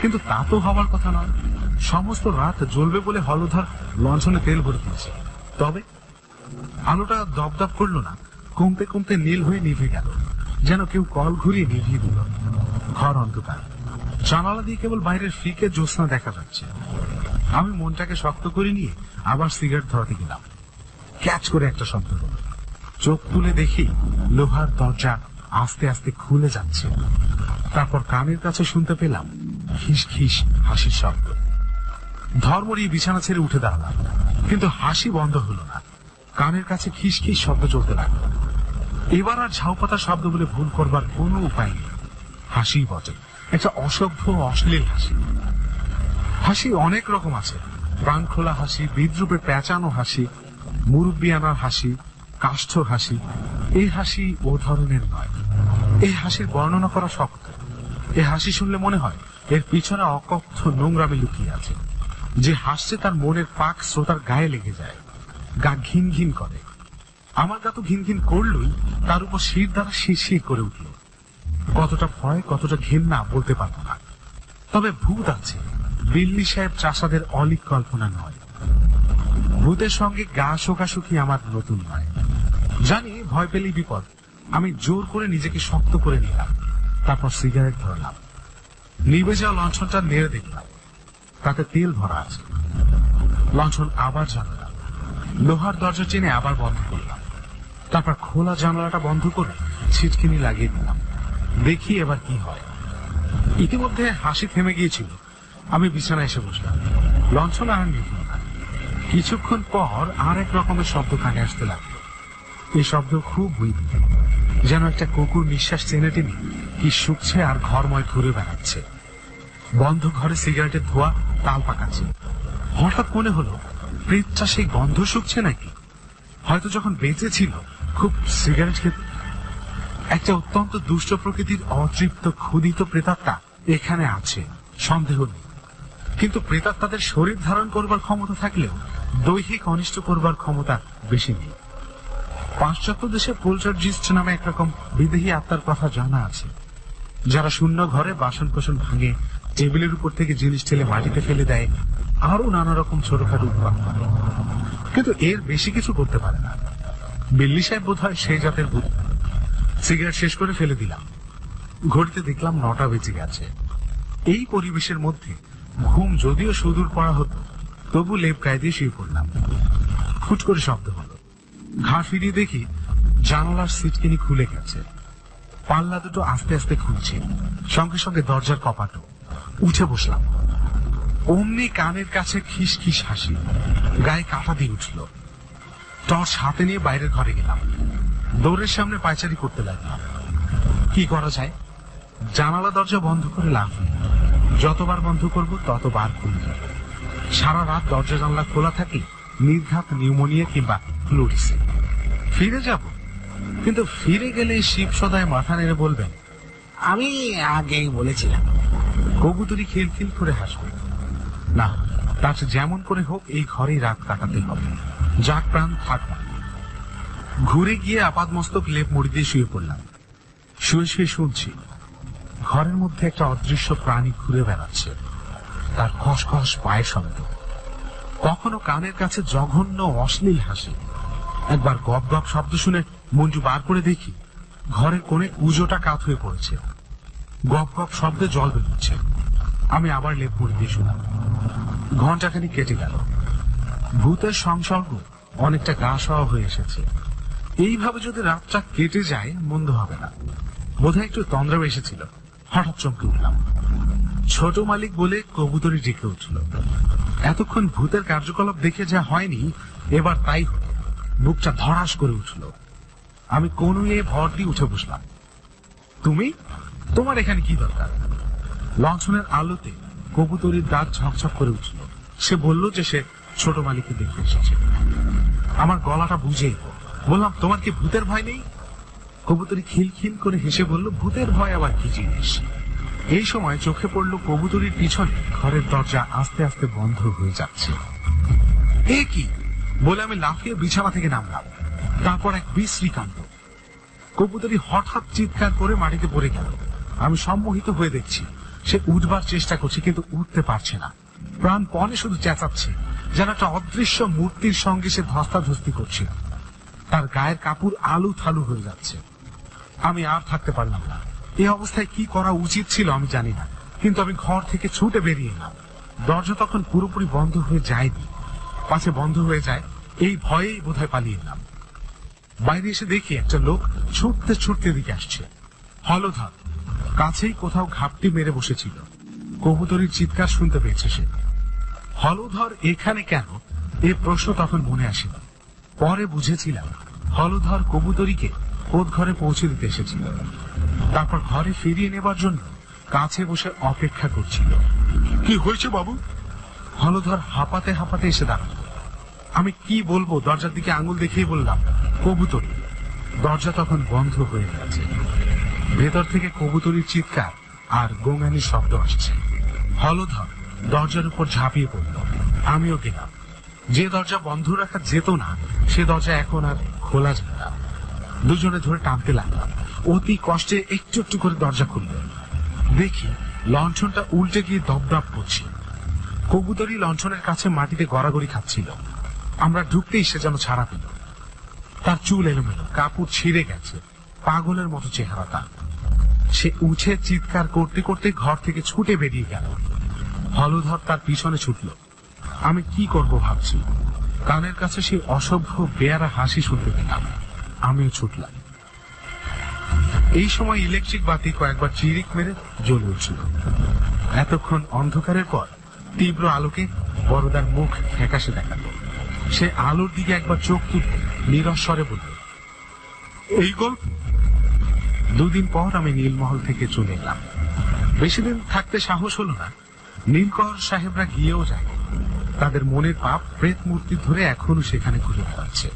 কিন্তু তা তো হওয়ার কথা নয়। সমস্ত রাত জ্বলবে বলে হলধর লঞ্চনে তেল ভরে দিয়েছে। তবে আলোটা দপদপ করলো না, কমতে কমতে নীল হয়ে নিভে গেল, যেন কেউ কল ঘুরিয়ে নিভিয়ে দিল। ঘর অন্ধকার। জানালা দিয়ে কেবল বাইরের ফিকে জ্যোৎস্না দেখা যাচ্ছে। আমি মনটাকে শক্ত করে নিয়ে আবার সিগারেট ধরাতে গেলাম। ক্যাচ করে একটা শব্দ হলো। চোখ তুলে দেখি লোহার দরজা আস্তে আস্তে খুলে যাচ্ছে। তারপর কানের কাছে শুনতে পেলাম খিস খিস হাসির শব্দ। ধর্মরি বিছানা ছেড়ে উঠে দাঁড়ালাম, কিন্তু হাসি বন্ধ হলো না। কানের কাছে খিস খিস শব্দ চলতে লাগলো। এবার আর ঝাউপাতা শব্দ বলে ভুল করবার কোনো উপায় নেই। হাসি বটে, একটা অসভ্য অশ্লীল হাসি। হাসি অনেক রকম আছে। প্রাণ খোলা হাসি, বিদ্রুপে পেঁচানো হাসি, মুরব্বিয়ানার হাসি, কাষ্ঠ হাসি। এই হাসি ও ধরনের নয়। এই হাসির বর্ণনা করা শক্ত। এই হাসি শুনলে মনে হয় এর পিছনে অকথ্য নোংরামি লুকিয়ে আছে। যে হাসছে তার মনের পাক শ্রোতার গায়ে লেগে যায়, গা ঘিন ঘিন করে। আমার গা তো ঘিন ঘিন করলই, তার উপর শির দ্বারা শিরশির করে উঠল। কতটা ভয়, কতটা ঘৃণা বলতে পারবো না। তবে ভূত আছে, দিল্লি সাহেব প্রাসাদের অলিক কল্পনা নয়। ভূতের সঙ্গে গা শোকাশুকি আমার নতুন নয়। জানি ভয় পেলেই বিপদ। আমি জোর করে নিজেকে শক্ত করে নিলাম। তারপর সিগারেট ধরলাম। নিভে যাওয়া লঞ্চনটা নেড়ে দেখলাম, তাতে তেল ভরা আছে। লঞ্চন আবার জ্বালালাম। লোহার দরজা টেনে আবার বন্ধ করলাম। তারপর খোলা জানালাটা বন্ধ করে ছিটকিনি লাগিয়ে দিলাম। দেখি এবার কি হয়। ইতিমধ্যে হাসি থেমে গিয়েছিল। আমি বিছানায় এসে বসলাম। লঞ্চন আর নিভল না। কিছুক্ষণ পর আর এক রকমের শব্দ কানে আসতে লাগলো। এই শব্দ খুব বৈধ, যেন একটা কুকুর নিঃশ্বাস টেনে টেনে কি শুকছে আর ঘরময় ঘুরে বেড়াচ্ছে। বন্ধ ঘরে সিগারেটের ধোঁয়া তাল পাকাচ্ছে। হঠাৎ মনে হলো প্রেতটা সেই গন্ধ শুকছে নাকি। হয়তো যখন বেঁচে ছিল খুব সিগারেট খেত। একটা অত্যন্ত দুষ্ট প্রকৃতির অতৃপ্ত ক্ষুধিত প্রেতাত্মা এখানে আছে, সন্দেহ নেই। কিন্তু প্রেতাত্মাদের শরীর ধারণ করবার ক্ষমতা থাকলেও দৈহিক অনিষ্ট করবার ক্ষমতা বেশি নেই। পাশ্চাত্য দেশে পোলটারজিস্ট নামে একরকম বিদেহী আত্মার কথা জানা আছে, যারা শূন্য ঘরে বাসন কোসন ভাঙে, টেবিলের উপর থেকে জিনিস ঠেলে মাটিতে ফেলে দেয়, আরো নানা রকম ছোটখাটো উৎপাদ করে। কিন্তু এর বেশি কিছু করতে পারে না। বিল্লি সাহেব বোধ হয় সেই জাতের ভূত। সিগারেট শেষ করে ফেলে দিলাম। ঘড়িতে দেখলাম 9টা বেজে গেছে। এই পরিবেশের মধ্যে ঘুম যদিও সুদূর পড়া হতো, তবু লেপ গায়ে দিয়ে শুয়ে পড়লাম। ফুট করে শব্দ হলো। ঘাড় ফিরিয়ে দেখি জানালার সিটকিনি খুলে গেছে। পাল্লা দুটো আস্তে আস্তে খুলছে, সঙ্গে সঙ্গে দরজার কপাটও। উঠে বসলাম। অমনি কানের কাছে খিস খিস হাসি, গায়ে কাঁটা দিয়ে উঠল। টর্চ হাতে নিয়ে বাইরের ঘরে গেলাম। দৌড়ের সামনে পায়চারি করতে লাগলাম। কি করা যায়? জানালা দরজা বন্ধ করে লাভ নেই। যতবার বন্ধ করব ততবার খুলে যাবে। সারা রাত দরজা জানলা খোলা থাকে নির্ঘাত নিউমোনিয়া কিংবা ফ্লুরিসে। ফিরে যাব, কিন্তু ফিরে গেলে শিব সদায় মাথা নেড়ে বলবেন, আমি আগেই বলেছিলাম। কবুতরি খিলখিল করে হাসবে। না, তার যেমন করে হোক এই ঘরেই রাত কাটাতে হবে। যাক প্রাণ থাক না। ঘুরে গিয়ে আপাদ মস্তক লেপ মুড়ি দিয়ে শুয়ে পড়লাম। শুয়ে শুয়ে শুনছি ঘরের মধ্যে একটা অদৃশ্য প্রাণী ঘুরে বেড়াচ্ছে। তার খসখস পায়ের শব্দ, কখনো কানের কাছে জঘন্য অশ্লীল হাসি। একবার গপ গপ শব্দ শুনে মঞ্জু বার করে দেখি ঘরের কোণে কুজোটা কাত হয়ে পড়েছে। গপ গপ শব্দে জল বেরোচ্ছে। আমি আবার লেপ মুড়ি দিয়ে শুনলাম। ঘন্টাখানি কেটে গেল। ভূতের সংসর্গ অনেকটা গা সওয়া হয়ে এসেছে। এইভাবে যদি রাতটা কেটে যায় মন্দ হবে না। বোধহয় একটু তন্দ্রাও এসেছিল। হঠাৎ চমকে উঠলাম। ছোট মালিক বলে কবুতরি ডেকে উঠল। এতক্ষণ ভূতের কার্যকলাপ দেখে যা হয়নি, এবার তাই হলো। বুকটা ধড়াস করে উঠল। আমি কনুয়ে ভর দিয়ে উঠে বসলাম। তুমি? তোমার এখানে কি দরকার? লঞ্চনের আলোতে কবুতরির দাঁত ঝকঝক করে উঠল। সে বলল যে সে ছোট মালিককে দেখতে এসেছে। আমার গলাটা বুঝে বললাম, তোমার কি ভূতের ভয় নেই? কবুতরি খিলখিল করে হেসে বলল, ভূতের ভয় আবার কি জিনিস? এই সময় চোখে পড়লো কবুতরির পিছনে ঘরের দরজা আস্তে আস্তে বন্ধ হয়ে যাচ্ছে। এ কি? বলে আমি লাফিয়ে বিছানা থেকে নামলাম। তারপর এক বিশ্রী কাণ্ড, কবুতরী হঠাৎ চিৎকার করে মাটিতে পড়ে গেল। আমি সম্মোহিত হয়ে দেখছি সে উঠবার চেষ্টা করছে, কিন্তু উঠতে পারছে না। প্রাণপণে শুধু চেঁচাচ্ছে, যেন একটা অদৃশ্য মূর্তির সঙ্গে সে ধস্তাধস্তি করছে। তার গায়ের কাপড় আলু থালু হয়ে যাচ্ছে। আমি আর থাকতে পারলাম না। এই অবস্থায় কি করা উচিত ছিল আমি জানি না, কিন্তু আমি ঘর থেকে ছুটে বেরিয়ে এলাম। দরজা তখন পুরোপুরি বন্ধ হয়ে যায়নি, পাশে বন্ধ হয়ে যায় এই ভয়েই বোধহয় পালিয়ে এলাম। বাইরে এসে দেখি একটা লোক ছুটতে ছুটতে দিকে আসছে। হলধর কাছেই কোথাও ঘাপটি মেরে বসেছিল। কবুতরীর চিৎকার শুনতে পেয়েছে সে। হলধর এখানে কেন, এই প্রশ্ন তখন মনে আসেনি। পরে বুঝেছিলাম হলধর কবুতরীকে ওর ঘরে পৌঁছে দিতে এসেছিল, তারপর ঘরে ফিরিয়ে নেবার জন্য কাছে বসে অপেক্ষা করছিল। কি হয়েছে বাবু? হলধর হাঁপাতে হাঁপাতে এসে দাঁড়ালো। আমি কি বলবো, দরজার দিকে আঙুল দেখিয়ে বললাম কবুতরী। দরজা তখন বন্ধ হয়ে গেছে। ভেতর থেকে কবুতরীর চিৎকার আর গোঙানির শব্দ আসছে। হলধর দরজার উপর ঝাঁপিয়ে পড়ল। আমিও গেলাম। যে দরজা বন্ধ রাখা যেত না, সে দরজা এখন আর খোলা যায় না। দুজনে ধরে টানতে লাগলাম। অতি কষ্টে একটু একটু করে দরজা খুলল। দেখি লণ্ঠনটা উল্টে গিয়ে দপদপ করছে। কবুতরী লণ্ঠনের কাছে মাটিতে গড়াগড়ি খাচ্ছিল। আমরা ঢুকতেই সে যেন ছাড়া পেল। তার চুল এলোমেলো, কাপড় ছিঁড়ে গেছে, পাগলের মতো চেহারা তার। সে উঠে চিৎকার করতে করতে ঘর থেকে ছুটে বেরিয়ে গেল। হলধর তার পিছনে ছুটল। আমি কি করব ভাবছি, কানের কাছে সেই অসভ্য বেয়ারা হাসি শুনতে পেলাম। আমিও ছুটলাম। এই সময় ইলেকট্রিক বাতি কয়েকবার চিরিক মেরে জ্বলে উঠছিল। এতক্ষণ অন্ধকারের পর তীব্র আলোকে বড়দার মুখ ফ্যাকাশে দেখালো। সে আলোর দিকে একবার চোখ তুলে নীরস স্বরে বলল, এই গল্প। দুদিন পর আমি নীলমহল থেকে চলে এলাম। বেশি দিন থাকতে সাহস হলো না। নীলকর সাহেবরা গিয়েও যায়। তাদের মনের পাপ প্রেত মূর্তি ধরে এখনো সেখানে ঘুরে বেড়াচ্ছে।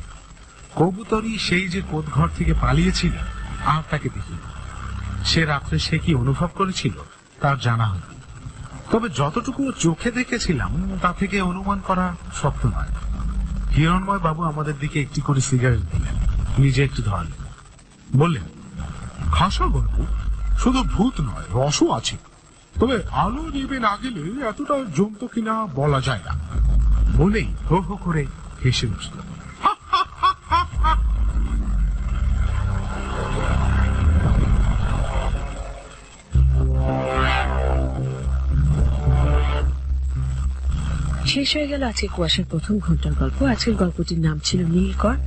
কবুতরী সেই যে কোতঘর থেকে পালিয়েছিল, আর তাকে দেখি। সে রাত্রে সে কি অনুভব করেছিল তার জানা হয়নি। তবে যতটুকু চোখে দেখেছিলাম তা থেকে অনুমান করা শক্ত নয়। হিরণময় বাবু আমাদের দিকে একটি করে সিগারেট দিলেন, নিজে একটু ধরলেন, বললেন, খাসা গল্প, শুধু ভূত নয়, রসও আছে। তবে আলো নিবে না গেলে এতটা জমতো কিনা বলা যায় না। বলেই হো হো করে হেসে উঠল। শেষ হয়ে গেল আজকে কুয়াশার প্রথম ঘন্টার গল্প। আজকের গল্পটির নাম ছিল নীলকর,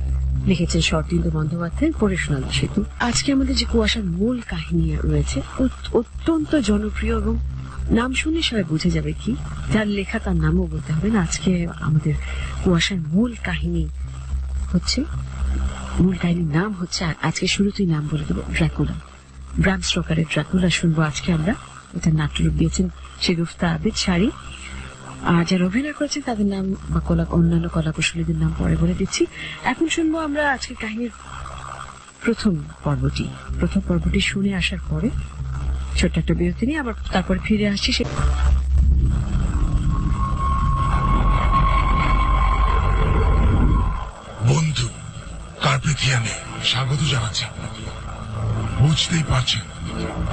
লিখেছেন শরদিন্দু বন্দ্যোপাধ্যায়, পড়ে শোনালো সেতু। আজকে আমাদের যে কুয়াশার মূল কাহিনী রয়েছে অত্যন্ত জনপ্রিয়, এবং নাম শুনে সবাই বুঝে যাবে কি, যার লেখা তার নামও বলতে হবে না। আজকে আমাদের কুয়াশার মূল কাহিনীর নাম হচ্ছে, আজকে শুরুতেই নাম বলে দেবো, ড্রাকুলা। ব্রাম স্টোকারের ড্রাকুলা শুনবো আজকে আমরা। এটা নাট্যরূপ দিয়েছেন শেগুফতা আবিদ শাড়ি। আর যারা অভিনয় করেছেন তাদের নাম বা অন্যান্য কলাকুশলীদের নাম পরে বলে দিচ্ছি। এখন শুনবো আমরা আজকের কাহিনীর প্রথম পর্বটি শুনে আসার পরে ছোট্ট একটা বিরতি নিয়ে আবার তারপরে ফিরে আসছি। বন্ধু কার্পেথিয়ানে স্বাগত জানাচ্ছি আপনাকে। বুঝতেই পারছেন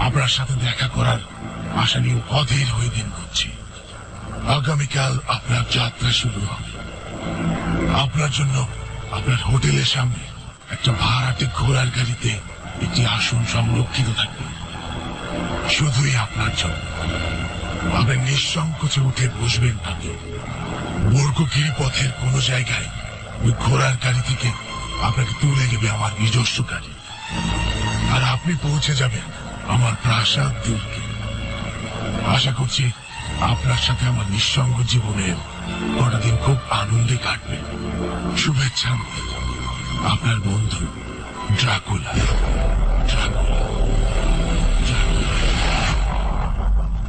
আপনার সাথে দেখা করার আশা নিয়ে অধীর হয়ে দিন করছি। আগামীকাল আপনার যাত্রা শুরু হবে। আপনার জন্য আপনার হোটেলের সামনে একটা ভাড়াটে ঘোড়ার গাড়িতে একটি আসন সংরক্ষিত থাকবে, শুধুই আপনার জন্য। আপনি নিঃসংকোচে উঠে বসবেন তাতে। বর্গগিরি পথের কোন জায়গায় ওই ঘোড়ার গাড়ি থেকে আপনাকে তুলে নেবে আমার নিজস্ব গাড়ি, আর আপনি পৌঁছে যাবেন আমার প্রাসাদ দুর্গে। আশা করছি আপনার সাথে আমার নিঃসঙ্গ জীবনের কটা দিন খুব আনন্দে কাটবে। শুভেচ্ছা, আপনার বন্ধু ড্রাকুলা।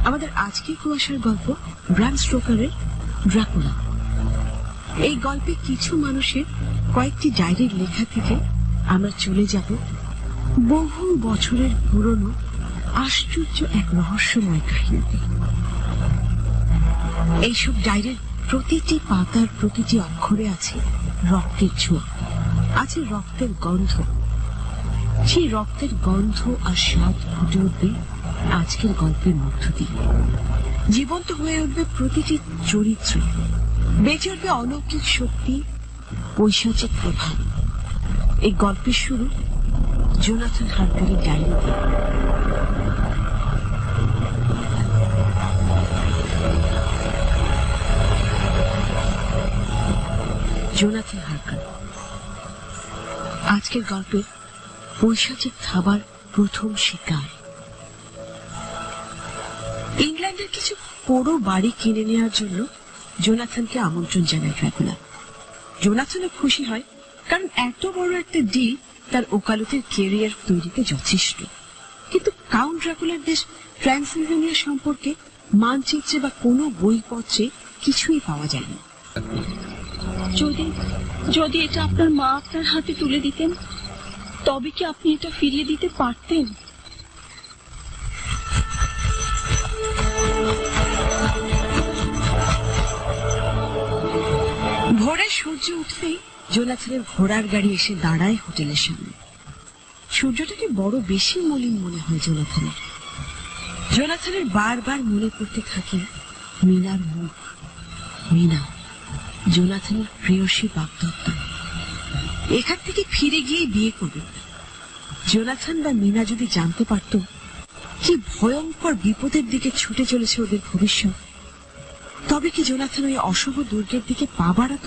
আমাদের আজকে কুয়াশার গল্প ব্রাম স্টোকারের ড্রাকুলা। এই গল্পে কিছু মানুষের কয়েকটি ডায়েরির লেখা থেকে আমরা চলে যাব বহু বছরের পুরনো আশ্চর্য এক রহস্যময় কাহিনীতে। এইসব ডায়েরির প্রতিটি পাতার প্রতিটি অক্ষরে আছে রক্তের ঝোঁক, আছে রক্তের গন্ধ। সেই রক্তের গন্ধ আর স্বাদ ফুটে উঠবে আজকের গল্পের মধ্য দিয়ে। জীবন্ত হয়ে উঠবে প্রতিটি চরিত্র, বেঁচে উঠবে অলৌকিক শক্তি, পৈশাচিক প্রভাব। এই গল্পের শুরু জোনাথন হার্কারের ডায়েরি দিয়ে। জোনাথন হার্কার। আজকের গল্পের পৈশাচিক থাবার প্রথম শিকার। ইংল্যান্ডের কিছু পোড়ো বাড়ি কিনে নেওয়ার জন্য জোনাথনকে আমন্ত্রণ জানায় ড্রাকুলা। জোনাথনও খুশি হয়, কারণ এত বড় একটা ডিল তার ওকালতের ক্যারিয়ার তৈরিতে যথেষ্ট। কিন্তু কাউন্ট ড্রাকুলার দেশ ট্রান্সিলভেনিয়া সম্পর্কে মানচিত্রে বা কোনো বইপত্রে কিছুই পাওয়া যায়নি। যদি এটা আপনার মা আপনার হাতে তুলে দিতেন, তবে কি আপনি এটা ফিরিয়ে দিতে পারতেন? ভোরে সূর্য উঠতেই জোনাথনের ঘোড়ার গাড়ি এসে দাঁড়ায় হোটেলের সামনে। সূর্যটাকে বড় বেশি মলিন মনে হয় জোনাথনের। জোনাথনের বারবার মনে পড়তে থাকে মিনার মুখ। মিনা, জোনাথনের প্রেয়সী বাগদত্তা, এখান থেকে ফিরে গিয়ে বিয়ে করবে। জোনাথন বা মিনা যদি জানতে পারত কি ভয়ঙ্কর বিপদের দিকে ছুটে চলেছে ওদের ভবিষ্যৎ, তবে কি জোনাথন ওই অশুভ দুর্গের দিকে পা বাড়াত?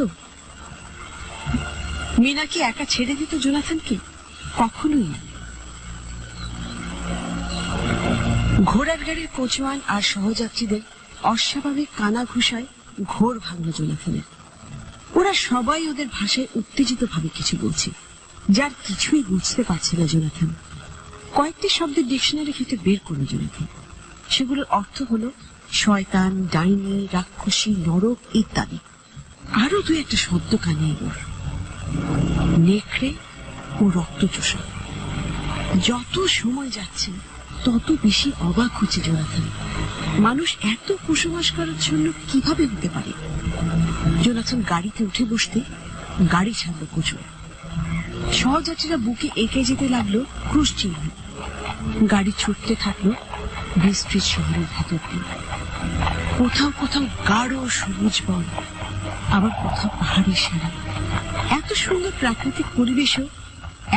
মিনা কি একা ছেড়ে দিত জোনাথনকে? কখনোই না। ঘোড়ার গাড়ির কোচওয়ান আর সহযাত্রীদের অস্বাভাবিক কানা ঘুষায় ঘোর ভাঙল জোনাথনের। ওরা সবাই ওদের ভাষায় উত্তেজিত ভাবে কিছু বলছে, যার কিছুই বুঝতে পারছে না জোনাথন। কয়েকটি শব্দের ডিকশনারি থেকে বের করল জোনাথন। সেগুলোর অর্থ হলো শয়তান, ডাইনি, রাক্ষসী, নরক ইত্যাদি। আরো দু একটা শব্দ কানে এলো, নেকড়ে ও রক্তচোষা। যত সময় যাচ্ছে তত বেশি অবাক হচ্ছে জোনাথন। মানুষ এত কুসংস্কারাচ্ছন্ন কিভাবে হতে পারে? জোনাথন গাড়িতে উঠে বসতে গাড়ি ছাড়লো কোচর। সহযাত্রীরা বুকে এঁকে যেতে লাগলো ক্রুশ চিহ্ন। গাড়ি ছুটতে থাকলো বিস্তৃত শহরের ভেতর দিয়ে। কোথাও কোথাও গাঢ় সবুজ বন, আবার কোথাও পাহাড়ের সারা। এত সুন্দর প্রাকৃতিক পরিবেশও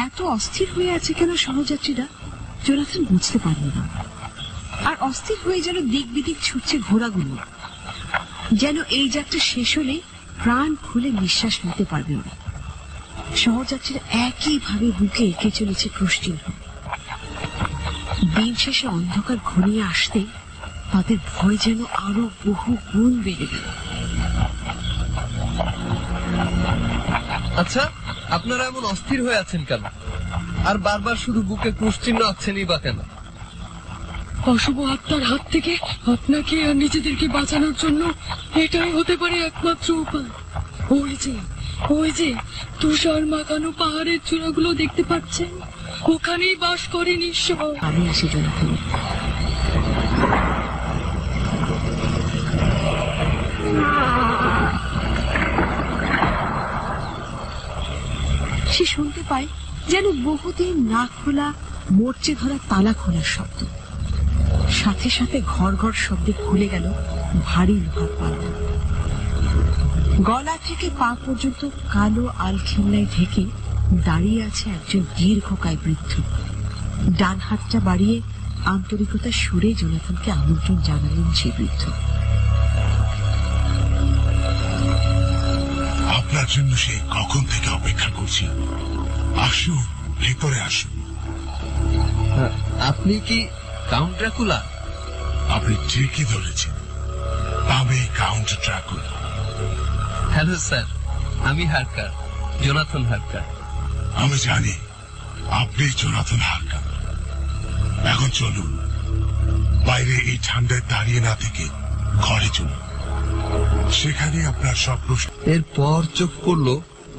এত অস্থির হয়ে আছে কেন সহযাত্রীরা? জোনাথন বুঝতে পারল না। আর অস্থির হয়ে যেন দিক বিদিক ছুটছে ঘোড়াগুলো, যেন এই যাত্রা শেষ হলে প্রাণ খুলে নিঃশ্বাস নিতে পারবে ওরা। সহযাত্রীরা একইভাবে বুকে এঁকে চলেছে ক্রুশচিহ্ন। দিন শেষে অন্ধকার ঘনিয়ে আসতে তাদের ভয় যেন আরো বহু গুণ বেড়ে গেল। আচ্ছা, আপনারা এমন অস্থির হয়ে আছেন কেন? আর বারবার শুধু বুকে ক্রুশ চিহ্ন আঁকছেনই বা কেন? অশুভ আত্মার হাত থেকে আপনাকে আর নিজেদেরকে বাঁচানোর জন্য এটাই হতে পারে একমাত্র উপায়। ওই যে তুষার মাখানো পাহাড়ের চূড়াগুলো দেখতে পাচ্ছেন, ওখানেই বাস করেন ঈশ্বর। আমি আসি জোনাথন। সে শুনতে পায় যেন বহুদিন না খোলা মরচে ধরা তালা খোলার শব্দ। সাথে সাথে ঘর ঘর শব্দে খুলে গেল ভারী লোহার পাল্লা। গলা থেকে পা পর্যন্ত কালো আলখিল্লায় ঢেকে দাঁড়িয়ে আছে একজন দীর্ঘকায় বৃদ্ধ। ডান হাতটা বাড়িয়ে আন্তরিকতার সুরে জোনাথনকে আমন্ত্রণ জানালেন সেই বৃদ্ধ। আপনার জন্য সেই কখন থেকে অপেক্ষা করছি। আসুন, ভেতরে আসুন। আপনি কি কাউন্ট ড্রাকুলা? আপনি ঠিকই ধরেছেন, আমি কাউন্ট ড্রাকুলা। হ্যালো স্যার, আমি হার্কার, জোনাথন হার্কার। আমি জানি আপনি জোনাথন হার্কার। এখন চলুন, বাইরে এই ঠান্ডায় দাঁড়িয়ে না থেকে ঘরে চলুন। সেখানে আপনার সব প্রশ্ন। এরপর চোখ পড়ল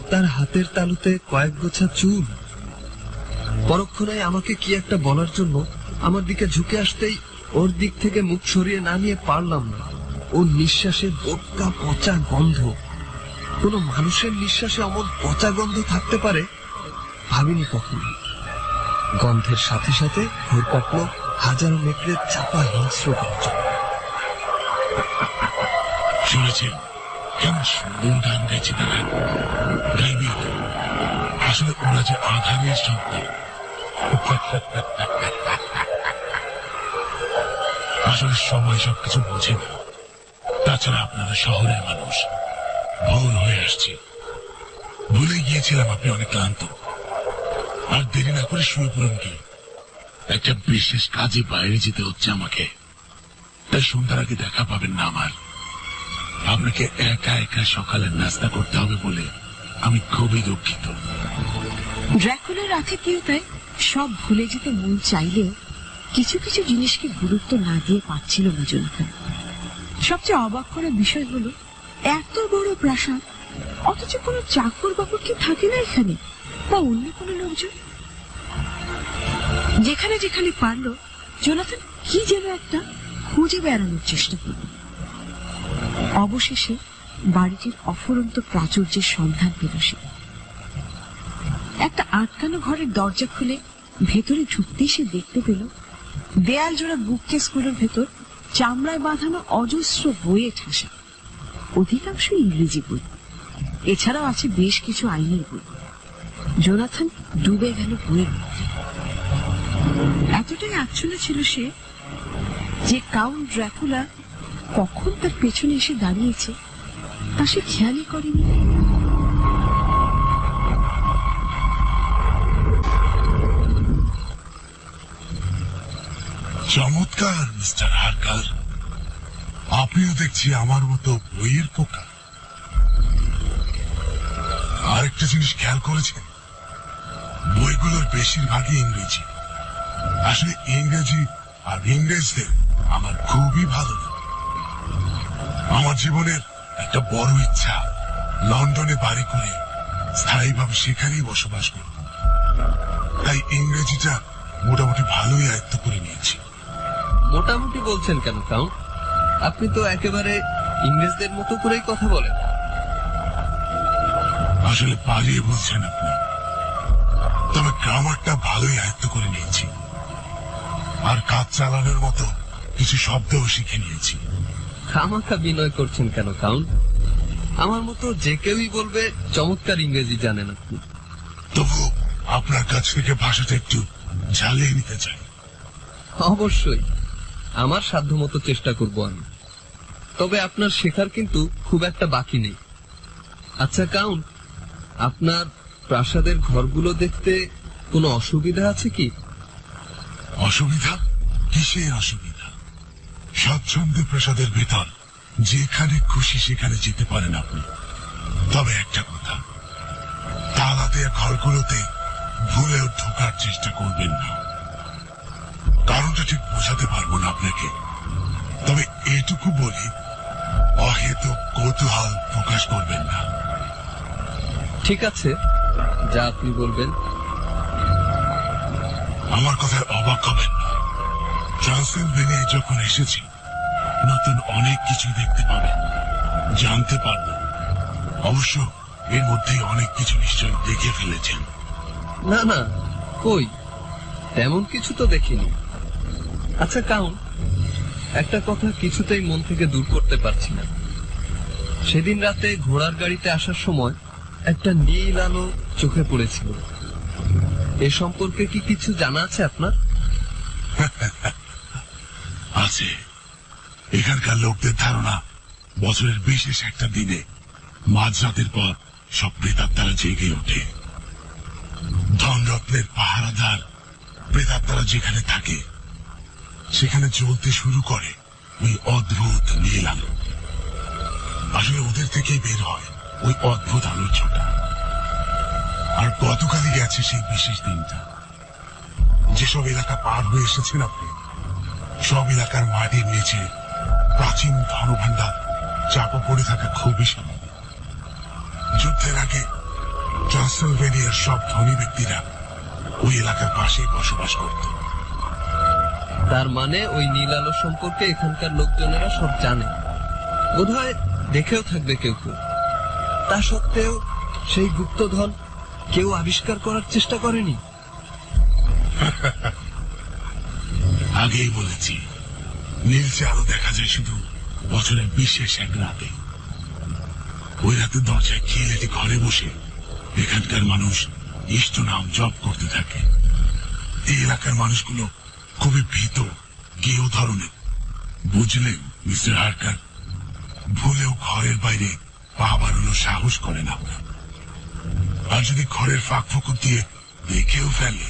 তার হাতের তালুতে কয়েক গোছা চুল। পরক্ষণে আমাকে কি একটা বলার জন্য আমার দিকে ঝুঁকে আসতেই ওর দিক থেকে মুখ সরিয়ে না নিয়ে পারলাম না। ওর নিঃশ্বাসের বোটকা পচা গন্ধ কোনো মানুষের নিঃশ্বাসে অমন পচা গন্ধ থাকতে পারে ভাবিনি কখনো। গন্ধের সাথে সাথে ঘুর কাটলো হাজারো নেকড়ের চাপা হিংস্র গর্জন। শুনেছেন কেমন সুন্দর গান গাইছে তারা? গাইবি তো। আসলে ওরা যে আধারের সন্তান। আসলে সময় সবকিছু বোঝে না। তাছাড়া আপনারা শহরের মানুষ, ভোর হয়ে আসছে। ভুলে গিয়েছিলাম আপনি অনেক ক্লান্ত। আর দেরি না করে শুয়ে পড়ুন কি, একটা বিশেষ কাজে বাইরে যেতে হচ্ছে আমাকে। তাই সন্ধ্যার আগে দেখা পাবেন না আমার। আপনাকে একা একা সকালের নাস্তা করতে হবে বলে আমি খুবই দুঃখিত। ড্রাকুলার আতিথেয়তায় সব ভুলে যেতে মন চাইলেও কিছু কিছু জিনিসকে গুরুত্ব না দিয়ে পারছিল না জোনাথন। সবচেয়ে অবাক করা বিষয় হলো এত বড় প্রাসাদ, অথচ কোনো চাকর বাকর কি থাকে না এখানে, বা অন্য কোনো লোকজন। যেখানে যেখানে পারলো জোনাথন কি যেন একটা খুঁজে বেড়ানোর চেষ্টা করল। অবশেষে বাড়িটির অফুরন্ত প্রাচুর্যের সন্ধান পেল সে। একটা আটকানো ঘরের দরজা খুলে ভেতরে ঢুকতেই সে দেখতে পেল দেয়াল জোড়া বুককেসগুলোর ভেতর চামড়ায় বাঁধানো অজস্র বইয়ে ঠাসা, অধিকাংশ ইংরেজি বই। এছাড়াও আছে বেশ কিছু আইনের বই। জোনাথন ডুবে গেল বইয়ের মধ্যে। এতটাই আচ্ছন্ন ছিল সে যে কাউন্ট ড্রাকুলা কখন তার পেছনে এসে দাঁড়িয়েছে তা সে খেয়ালই করেনি। চমৎকার মিস্টার হারকার, আপনিও দেখছি আমার মতো বইয়ের পোকা। আরেকটা জিনিস খেয়াল করেছেন, বইগুলোর বেশিরভাগই ইংরেজি। আসলে ইংরেজি আর ইংরেজদের আমার খুবই ভালো লাগে। আমার জীবনের একটা বড় ইচ্ছা লন্ডনে বাড়ি করে স্থায়ীভাবে সেখানেই বসবাস করব। তাই ইংরেজিটা মোটামুটি ভালোই আয়ত্ত করে নিয়েছি। মোটামুটি বলছেন কেন কাউন্ট? আপনি তো একেবারে ইংরেজদের মতো করেই কথা বলেন। আসলে পালিয়ে বলছেন আপনি, তবে গ্রামারটা ভালোই আয়ত্ত করে নিয়েছি। আর কাজ চালানোর মতো কিছু শব্দও শিখে নিয়েছি। খামাখা বিনয় করছেন কেন কাউন্ট? আমার মতো যে কেউই বলবে চমৎকার ইংরেজি জানেন আপনি। তবু আপনার কাছ থেকে ভাষাটা একটু ঝালিয়ে নিতে চাই। অবশ্যই, আমার সাধ্যমতো চেষ্টা করব আমি। তবে আপনার শেখার কিন্তু খুব একটা বাকি নেই। আচ্ছা কাউন্ট, আপনার প্রাসাদের ঘরগুলো দেখতে কোনো অসুবিধা আছে কি? অসুবিধা? কিসের অসুবিধা? স্বচ্ছন্দে প্রাসাদের ভেতর যেখানে খুশি সেখানে যেতে পারেন আপনি। তবে একটা কথা, তালা দেয়া ঘরগুলোতে ভুলেও ঢোকার চেষ্টা করবেন না। কারণটা ঠিক বোঝাতে পারবো না আপনাকে, তবে এটুকু বলি, অহেতুক কৌতূহল প্রকাশ করবেন না। ঠিক আছে, যা আপনি বলবেন। আমার কথায় অবাক হবেন না। ট্রান্সিলভেনিয়ায় যখন এসেছি, নতুন অনেক কিছু দেখতে পাবেন, জানতে পারবেন। অবশ্য এর মধ্যেই অনেক কিছু নিশ্চয় দেখে ফেলেছেন। না না, কই তেমন কিছু তো দেখিনি। আচ্ছা কাউন্ট, একটা কথা কিছুতেই মন থেকে দূর করতে পারছি না। সেদিন রাতে ঘোড়ার গাড়িতে আসার সময় একটা নীল আলো চোখে পড়েছিল। এ সম্পর্কে কি কিছু জানা আছে আপনার? আছে। এখানকার লোকদের ধারণা, বছরের বিশেষ একটা দিনে মাঝরাতের পর সব প্রেতাত্মারা জেগে ওঠে। ধনরত্নের পাহারাদার প্রেতাত্মারা যেখানে থাকে সেখানে জ্বলতে শুরু করে ওই অদ্ভুত নীল আলো। আসলে ওদের থেকেই বের হয় ওই অদ্ভুত আলোর ছোটা। আর গতকালই গেছে সেই বিশেষ দিনটা। যেসব এলাকা পার হয়ে এসেছেন আপনি, সব এলাকার মাটির নিচে প্রাচীন ধনভাণ্ডার চাপা পড়ে থাকা খুবই স্বাভাবিক। যুদ্ধের আগে ট্রান্সিলভেনিয়ার সব ধনী ব্যক্তিরা ওই এলাকার পাশেই বসবাস করত। তার মানে ওই নীল আলো সম্পর্কে এখানকার লোকজনেরা সব জানে, বোধহয় দেখেও থাকবে কেউ কেউ। তা সত্ত্বেও সেই গুপ্তধন কেউ আবিষ্কার করার চেষ্টা করেনি। আগেই বলেছি, নীলচে আলো দেখা যায় শুধু বছরের বিশেষ এক রাতে। ওই রাতে দরজায় খিলেটি ঘরে বসে এখানকার মানুষ ইষ্ট নাম জপ করতে থাকে। এই এলাকার মানুষগুলো খুবই ভীত, গেয় ধরনের। বুঝলেন মিস্টার হারকার, ভুলেও ঘরের বাইরে পা বাড়ানোর সাহস করে না। আর যদি ঘরের ফাঁক ফোকর দিয়ে দেখেও ফেলে,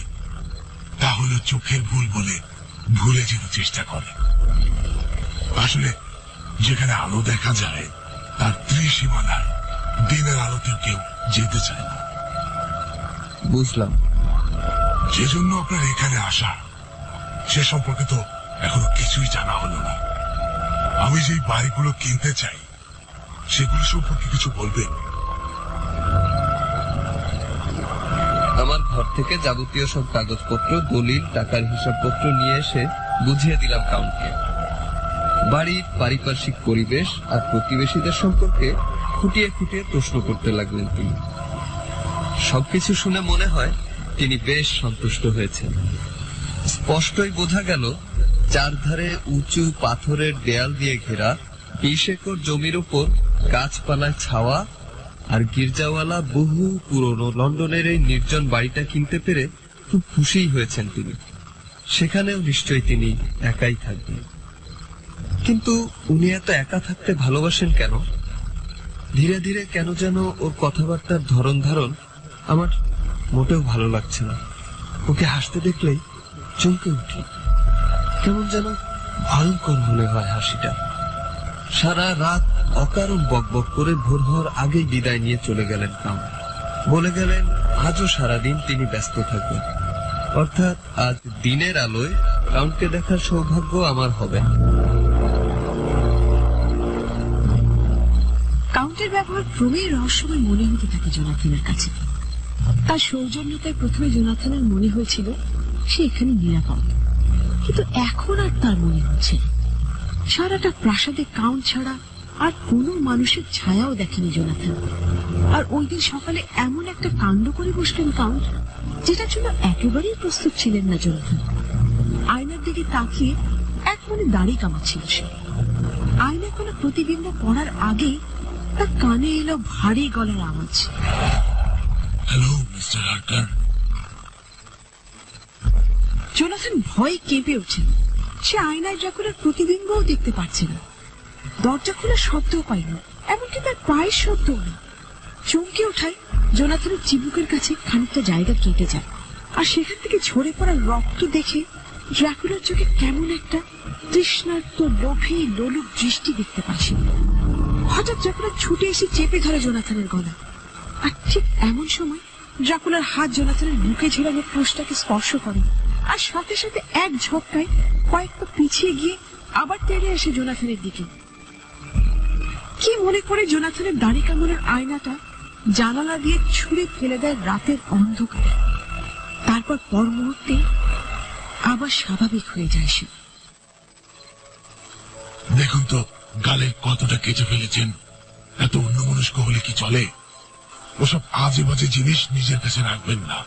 তাহলে চোখের ভুল বলে ভুলে যেতে চেষ্টা করে। আসলে যেখানে আলো দেখা যায় তার ত্রিসীমানায় দিনের আলোতেও কেউ যেতে চায় না। বুঝলাম। যে জন্য আপনার এখানে আসা, সে সম্পর্কে তো এখনো কিছুই জানা হলো না। আমি যেই বাড়িগুলো কিনতে চাই সেগুলো সম্পর্কে কিছু বলবেন? আমার ঘর থেকে যাবতীয় সব কাগজপত্র, দলিল, টাকার হিসাবপত্র নিয়ে এসে বুঝিয়ে দিলাম কাউন্টকে। বাড়ির পারিপার্শ্বিক পরিবেশ আর প্রতিবেশীদের সম্পর্কে খুঁটিয়ে খুঁটিয়ে প্রশ্ন করতে লাগলেন তিনি। সবকিছু শুনে মনে হয় তিনি বেশ সন্তুষ্ট হয়েছেন। স্পষ্টই বোঝা গেল চারধারে উঁচু পাথরের দেয়াল দিয়ে ঘেরা 20 একর জমির উপর গাছপালায় ছাওয়া আর গির্জাওয়ালা বহু পুরনো লন্ডনের এই নির্জন বাড়িটা কিনতে পেরে খুব খুশিই হয়েছেন তিনি। সেখানেও নিশ্চয়ই তিনি একাই থাকবেন। কিন্তু উনি এত একা থাকতে ভালোবাসেন কেন? ধীরে ধীরে কেন যেন ওর কথাবার্তার ধরন ধারণ আমার মোটেও ভালো লাগছে না। ওকে হাসতে দেখলেই চমকে উঠি। কেমন যেন ভয়ঙ্কর মনে হয় হাসিটা। সারা রাত অকারণ বকবক করে ভোর হওয়ার আগেই বিদায় নিয়ে চলে গেলেন কাউন্ট। বলে গেলেন আজও সারাদিন তিনি ব্যস্ত থাকবেন, অর্থাৎ আজ দিনের আলোয় কাউন্টকে দেখার সৌভাগ্য আমার হবে না। কাউন্টের ব্যবহার ক্রমেই রহস্যময় মনে হতে থাকে জোনাথনের কাছে। তার সৌজন্যতায় প্রথমে জোনাথনের মনে হয়েছিল সে এখানে নিরাপদ, কিন্তু এখন আর তার মনে হচ্ছে না। সারাটা প্রাসাদে কাউন্ট ছাড়া আর কোনো মানুষের ছায়াও দেখেনি জোনাথন। আর ওই দিন সকালে এমন একটা কাণ্ড করে বসলেন কাউন্ট, যেটার জন্য একেবারেই প্রস্তুত ছিলেন না জোনাথন। আয়নার দিকে তাকিয়ে এক মনে দাড়ি কামাচ্ছিল সে। আয়না কোনো প্রতিবিম্ব পড়ার আগেই তার কানে এলো ভারী গলার আওয়াজ। Hello mister হারকার। জোনাথন ভয়ে কেঁপে উঠছে। সে আয়নায় ড্রাকুলার প্রতিবিম্বও দেখতে পাচ্ছে না, দরজা খোলার শব্দও পাইল, এমনকি তার পায়ের শব্দও না। চমকে ওঠায় জোনাথনের চিবুকের কাছে খানিকটা জায়গা কেটে যায়, আর সেখান থেকে ঝরে পড়া রক্ত দেখে ড্রাকুলার চোখে কেমন একটা তৃষ্ণার্ত লোভী লোলুপ দৃষ্টি দেখতে পাচ্ছে। হঠাৎ ড্রাকুলার ছুটে এসে চেপে ধরে জোনাথনের গলা, আর ঠিক এমন সময় ড্রাকুলার হাত জোনাথনের বুকে ঝুলানো ক্রুশটাকে স্পর্শ করে, আর সাথে সাথে এক ঝটকায় কয়েকটা পিছিয়ে গিয়ে আবার তেড়ে আসে জোনাথনের দিকে। কি মনে করে জোনাথনের দাড়ি কামানোর আয়নাটা জানালা দিয়ে ছুঁড়ে ফেলে দেয় রাতের অন্ধকারে। তারপর পর মুহূর্তে আবার স্বাভাবিক হয়ে যায় সে। দেখুন তো গালে কতটা কেটে ফেলেছেন। এত অন্যমনস্ক হলে কি চলে? ওসব আজে বাজে জিনিস নিজের কাছে রাখবেন না।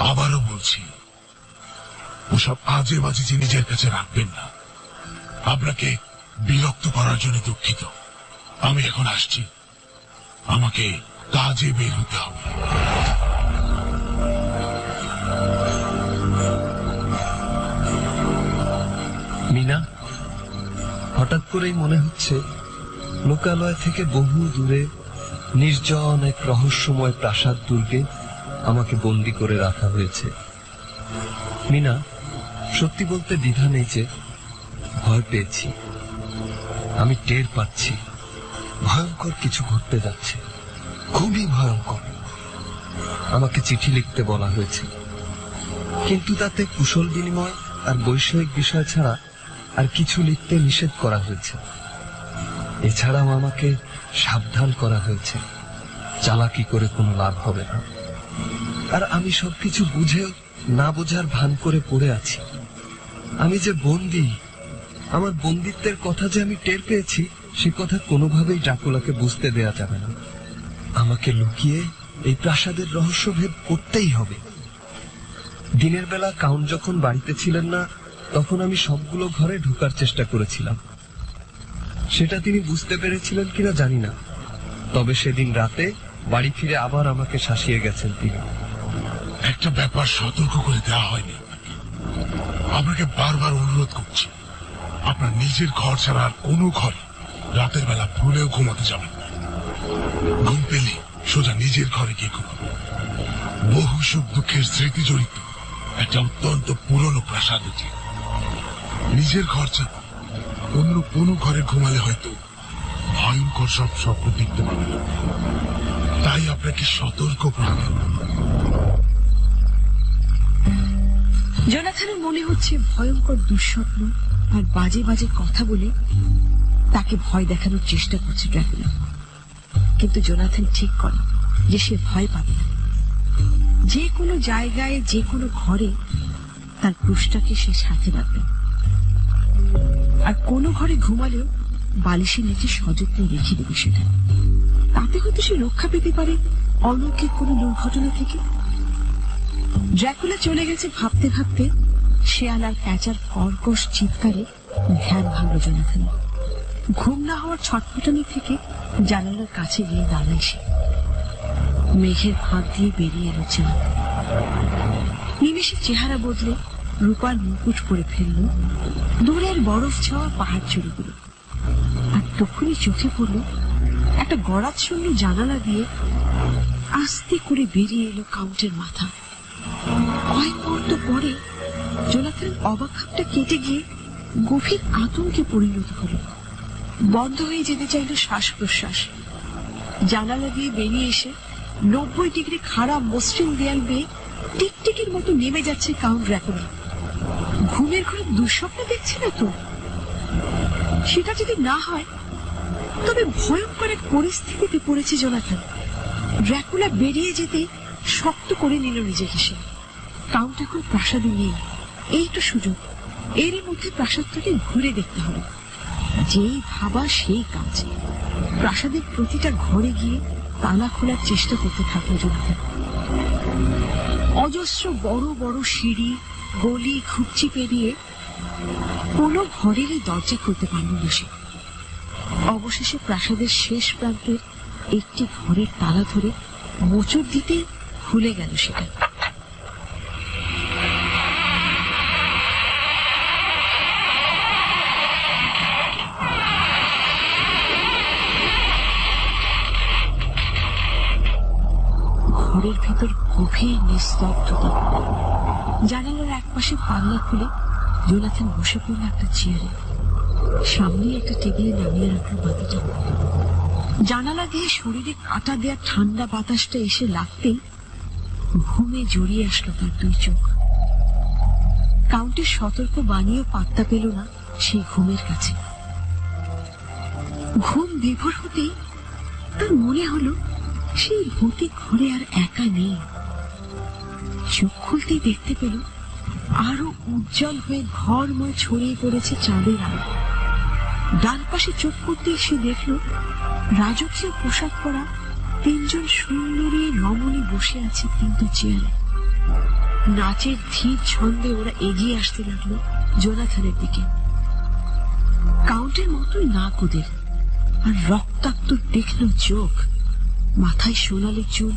আবারও বলছি, ওসব আজে বাজে জিনিস নিজের কাছে রাখবেন না। আপনাকে বিরক্ত করার জন্য দুঃখিত। আমি এখন আসছি, আমাকে কাজে বের হতে হবে। মিনা, হঠাৎ করেই মনে হচ্ছে লোকালয় থেকে বহু দূরে নির্জন এক রহস্যময় প্রাসাদ দুর্গে আমাকে বন্দি করে রাখা হয়েছে। মিনা, সত্যি বলতে দ্বিধা নেই যে ভয় পেয়েছি। আমি টের পাচ্ছি ভয়ঙ্কর কিছু ঘটতে যাচ্ছে, খুবই ভয়ঙ্কর। আমাকে চিঠি লিখতে বলা হয়েছে, কিন্তু তাতে কুশল বিনিময় আর বৈষয়িক বিষয় ছাড়া আর কিছু লিখতে নিষেধ করা হয়েছে। এছাড়াও আমাকে সাবধান করা হয়েছে, চালাকি করে কোনো লাভ হবে না। আর আমি সবকিছু বুঝেও না বোঝার ভান করে পড়ে আছি। আমি যে বন্দী, আমার বন্দিত্বের কথা যে আমি টের পেয়েছি সে কথা কোনোভাবেই ড্রাকুলাকে বুঝতে দেয়া যাবে না। আমাকে লুকিয়ে এই প্রাসাদের রহস্যভেদ করতেই হবে। দিনের বেলা কাউন্ট যখন বাড়িতে ছিলেন না, তখন আমি সবগুলো ঘরে ঢোকার চেষ্টা করেছিলাম। সেটা তিনি বুঝতে পেরেছিলেন কিনা জানি না, তবে সেদিন রাতে বাড়ি ফিরে আবার আমাকে শাসিয়ে গেছেন তিনি। একটা ব্যাপার সতর্ক করে দেওয়া হয়নি আপনাকে বারবার অনুরোধ করছি, আপনার নিজের ঘর ছাড়া আর কোনো ঘরে রাতের বেলা ভুলেও ঘুমাতে যাবেন না। ঘুম পেলে সোজা নিজের ঘরে গিয়ে ঘুমাবেন। বহু সুখ দুঃখের স্মৃতি জড়িত একটা অত্যন্ত পুরনো প্রাসাদ এটি। নিজের ঘর ছাড়া অন্য কোনো ঘরে ঘুমালে হয়তো ভয়ঙ্কর সব স্বপ্ন দেখতে পাবেন। তাই আপনাকে সতর্ক প্রয়োজন। জোনাথনের মনে হচ্ছে ভয়ঙ্কর দুঃস্বপ্ন আর বাজে বাজে কথা বলে তাকে ভয় দেখানোর চেষ্টা করছে ড্রাকুলা। কিন্তু জোনাথন ঠিক করে যে সে ভয় পাবে না। যে কোনো জায়গায় যে কোনো ঘরে তার ক্রুশটাকে সে সাথে রাখবে, আর কোনো ঘরে ঘুমালেও বালিশের নিচে সযত্নে রেখে দেবে সেটা। তাতে হয়তো সে রক্ষা পেতে পারে অলৌকিক কোনো দুর্ঘটনা থেকে। ড্রাকুলা চলে গেছে ভাবতে ভাবতে শেয়াল আর প্যাঁচার কর্কশ চিৎকারে ধ্যান ভাঙল জোনাথনের। ঘুম না হওয়ার ছটফটানি থেকে জানালার কাছে গিয়ে দাঁড়ায় সে। মেঘের ফাঁক দিয়ে বেরিয়ে এলো চাঁদ। নিমেষে চেহারা বদলে রূপার মুকুট পরে ফেলল দূরের বরফ ছাওয়া পাহাড় চূড়োগুলো। আর তখনই চোখে পড়ল একটা গড়াচ্ছন্ন জানালা দিয়ে আস্তে করে বেরিয়ে এলো কাউন্টের মাথা। কয়েক মুহূর্ত পরে জোনাথন অবাক ভাবটা কেটে গিয়ে গভীর আতঙ্কে পরিণত হলো। বন্ধ হয়ে যেতে চাইল শ্বাস প্রশ্বাস। জানালা দিয়ে বেরিয়ে এসে 90 ডিগ্রি খাড়া মসৃণ দেয়াল বেয়ে টিকটিকির মতো নেমে যাচ্ছে কাউন্ট ড্রাকুলা। ঘুমের ঘরে দুঃস্বপ্ন দেখছে না তো? সেটা যদি না হয় তবে ভয়ঙ্কর এক পরিস্থিতিতে পড়েছে জোনাথন। ড্রাকুলা বেরিয়ে যেতে শক্ত করে নিল নিজেকে সে। কাউন্ট এখন প্রাসাদে নেই, এই তো সুযোগ। এরই মধ্যে প্রাসাদটাকে ঘুরে দেখতে হবে। যেই ভাবা সেই কাজ। প্রাসাদের প্রতিটা ঘরে গিয়ে তালা খোলার চেষ্টা করতে থাকলো জোনাথন। অজস্র বড় বড় সিঁড়ি গলি খুঁজছি পেরিয়ে কোনো ঘরেরই দরজা খুলতে পারল না সে। অবশেষে প্রাসাদের শেষ প্রান্তের একটি ঘরের তালা ধরে মোচড় দিতে খুলে গেল সেটা। ঘরের ভেতর গভীর নিস্তব্ধতা। জানালার একপাশে পাল্লা খুলে জোনাথন বসে পড়ল একটা চেয়ারে। সামনে একটা টেবিলে নামিয়ে রাখলো বাতিটা। জানালা দিয়ে শরীরে কাটা দেয়া ঠান্ডা বাতাসটা এসে লাগতেই ঘুমে জড়িয়ে আসলো তার দুই চোখ। কাউন্টের সতর্ক বাণীও পাত্তা পেল না সেই ঘুমের কাছে। ঘুম বিভোর হতেই তার মনে হলো সেই ভূতি ঘরে আর একা নেই। চোখ খুলতেই দেখতে পেল আরো উজ্জ্বল হয়ে ঘরময় ছড়িয়ে পড়েছে চাঁদের আলো। ডান পাশে চোখ করতেই সে দেখল রাজকীয় পোশাক পরা 3 জন সুন্দরী রমণী বসে আছে 3টা চেয়ারে। নাচের ধীর ছন্দে ওরা এগিয়ে আসতে লাগলো জোনাথনের দিকে। কাউন্টের মতোই নাক ওদের, আর রক্তাক্ত দেখলো চোখ, মাথায় সোনালি চুল।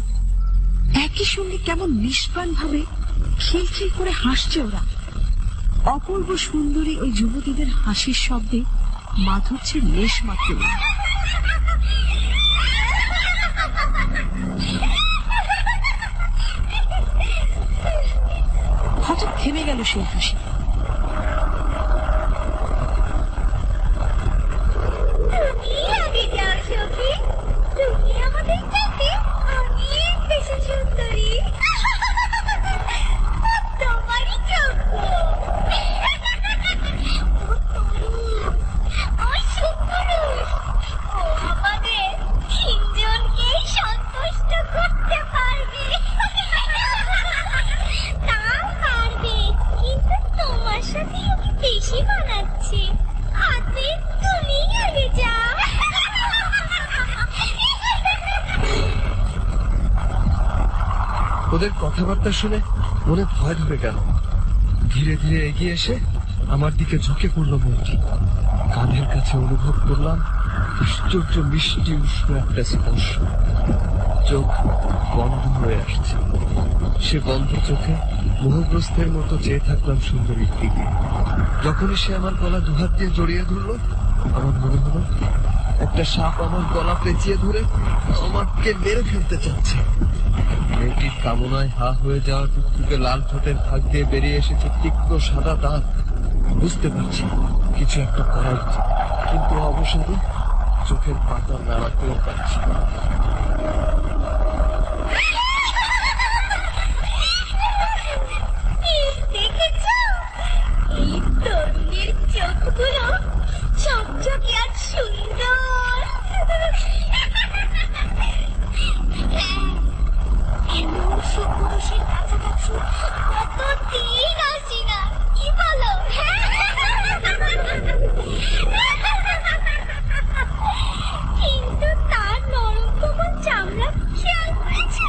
একই সঙ্গে কেমন নিষ্প্রাণ ভাবে খিলখিল করে হাসছে ওরা। অপূর্ব সুন্দরী ওই যুবতীদের হাসির শব্দে মাধুর্যের লেশ মাত্র নেই। হঠাৎ থেমে গেল সেই হাসি। ওদের কথাবার্তা শুনে মনে ভয় ধরে গেল। ধীরে ধীরে এগিয়ে এসে আমার দিকে ঝুঁকে পড়লো মূর্তি। কাঁধের কাছে অনুভব করলাম আশ্চর্য মিষ্টি উষ্ণ একটা স্পর্শ। চোখ বন্ধ হয়ে আসছে। সে বন্ধ চোখে মোহগ্রস্তের মতো চেয়ে থাকলাম সুন্দরীর দিকে। যখনই সে আমার গলা দুহাত দিয়ে জড়িয়ে ধরলো, আমার মনে হলো একটা সাপ আমার গলা পেঁচিয়ে ধরে আমাকে মেরে ফেলতে চাচ্ছে। মেয়েটির কামনায় হা হয়ে যাওয়া টুকটুকে লাল ঠোঁটের ফাঁক দিয়ে বেরিয়ে এসেছে তীক্ষ্ণ সাদা দাঁত। বুঝতে পারছি কিছু একটা করা উচিত, কিন্তু অবসরে চোখের পাতা নাড়াতেও পারছি না। দেখেছো এই তরুণীর চোখগুলো চকচকে আর সুন্দর। এমন সুপুরুষের কাছাকাছি কতদিন আসি না, কি বলো? কিন্তু তার নরম কোমল চামড়া খেয়াল করেছো?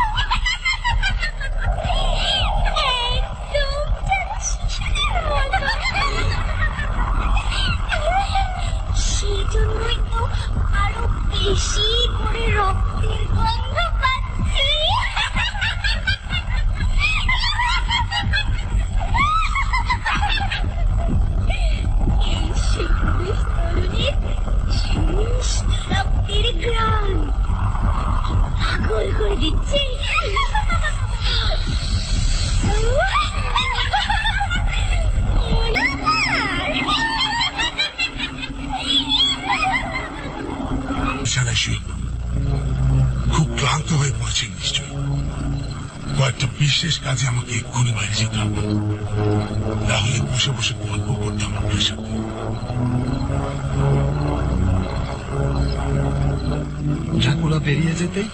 একদম যেন শিশুদের মতো। সেই জন্যই তো আরো বেশি করে রক্তের গন্ধ পাচ্ছি। এই শিশুদের তরুণীর মিষ্টি রক্তের ঘ্রাণ পাগল করে দিচ্ছে। বিছানায় শুয়ে খুব ক্লান্ত হয়ে পড়েছেন নিশ্চয়ই। কয়েকটা বিশেষ কাজে আমাকে এক্ষুনি বাইরে যেতে হবে, তাহলে বসে বসে গল্প করতাম আপনার সাথে। ড্রাকুলা বেরিয়ে যেতেই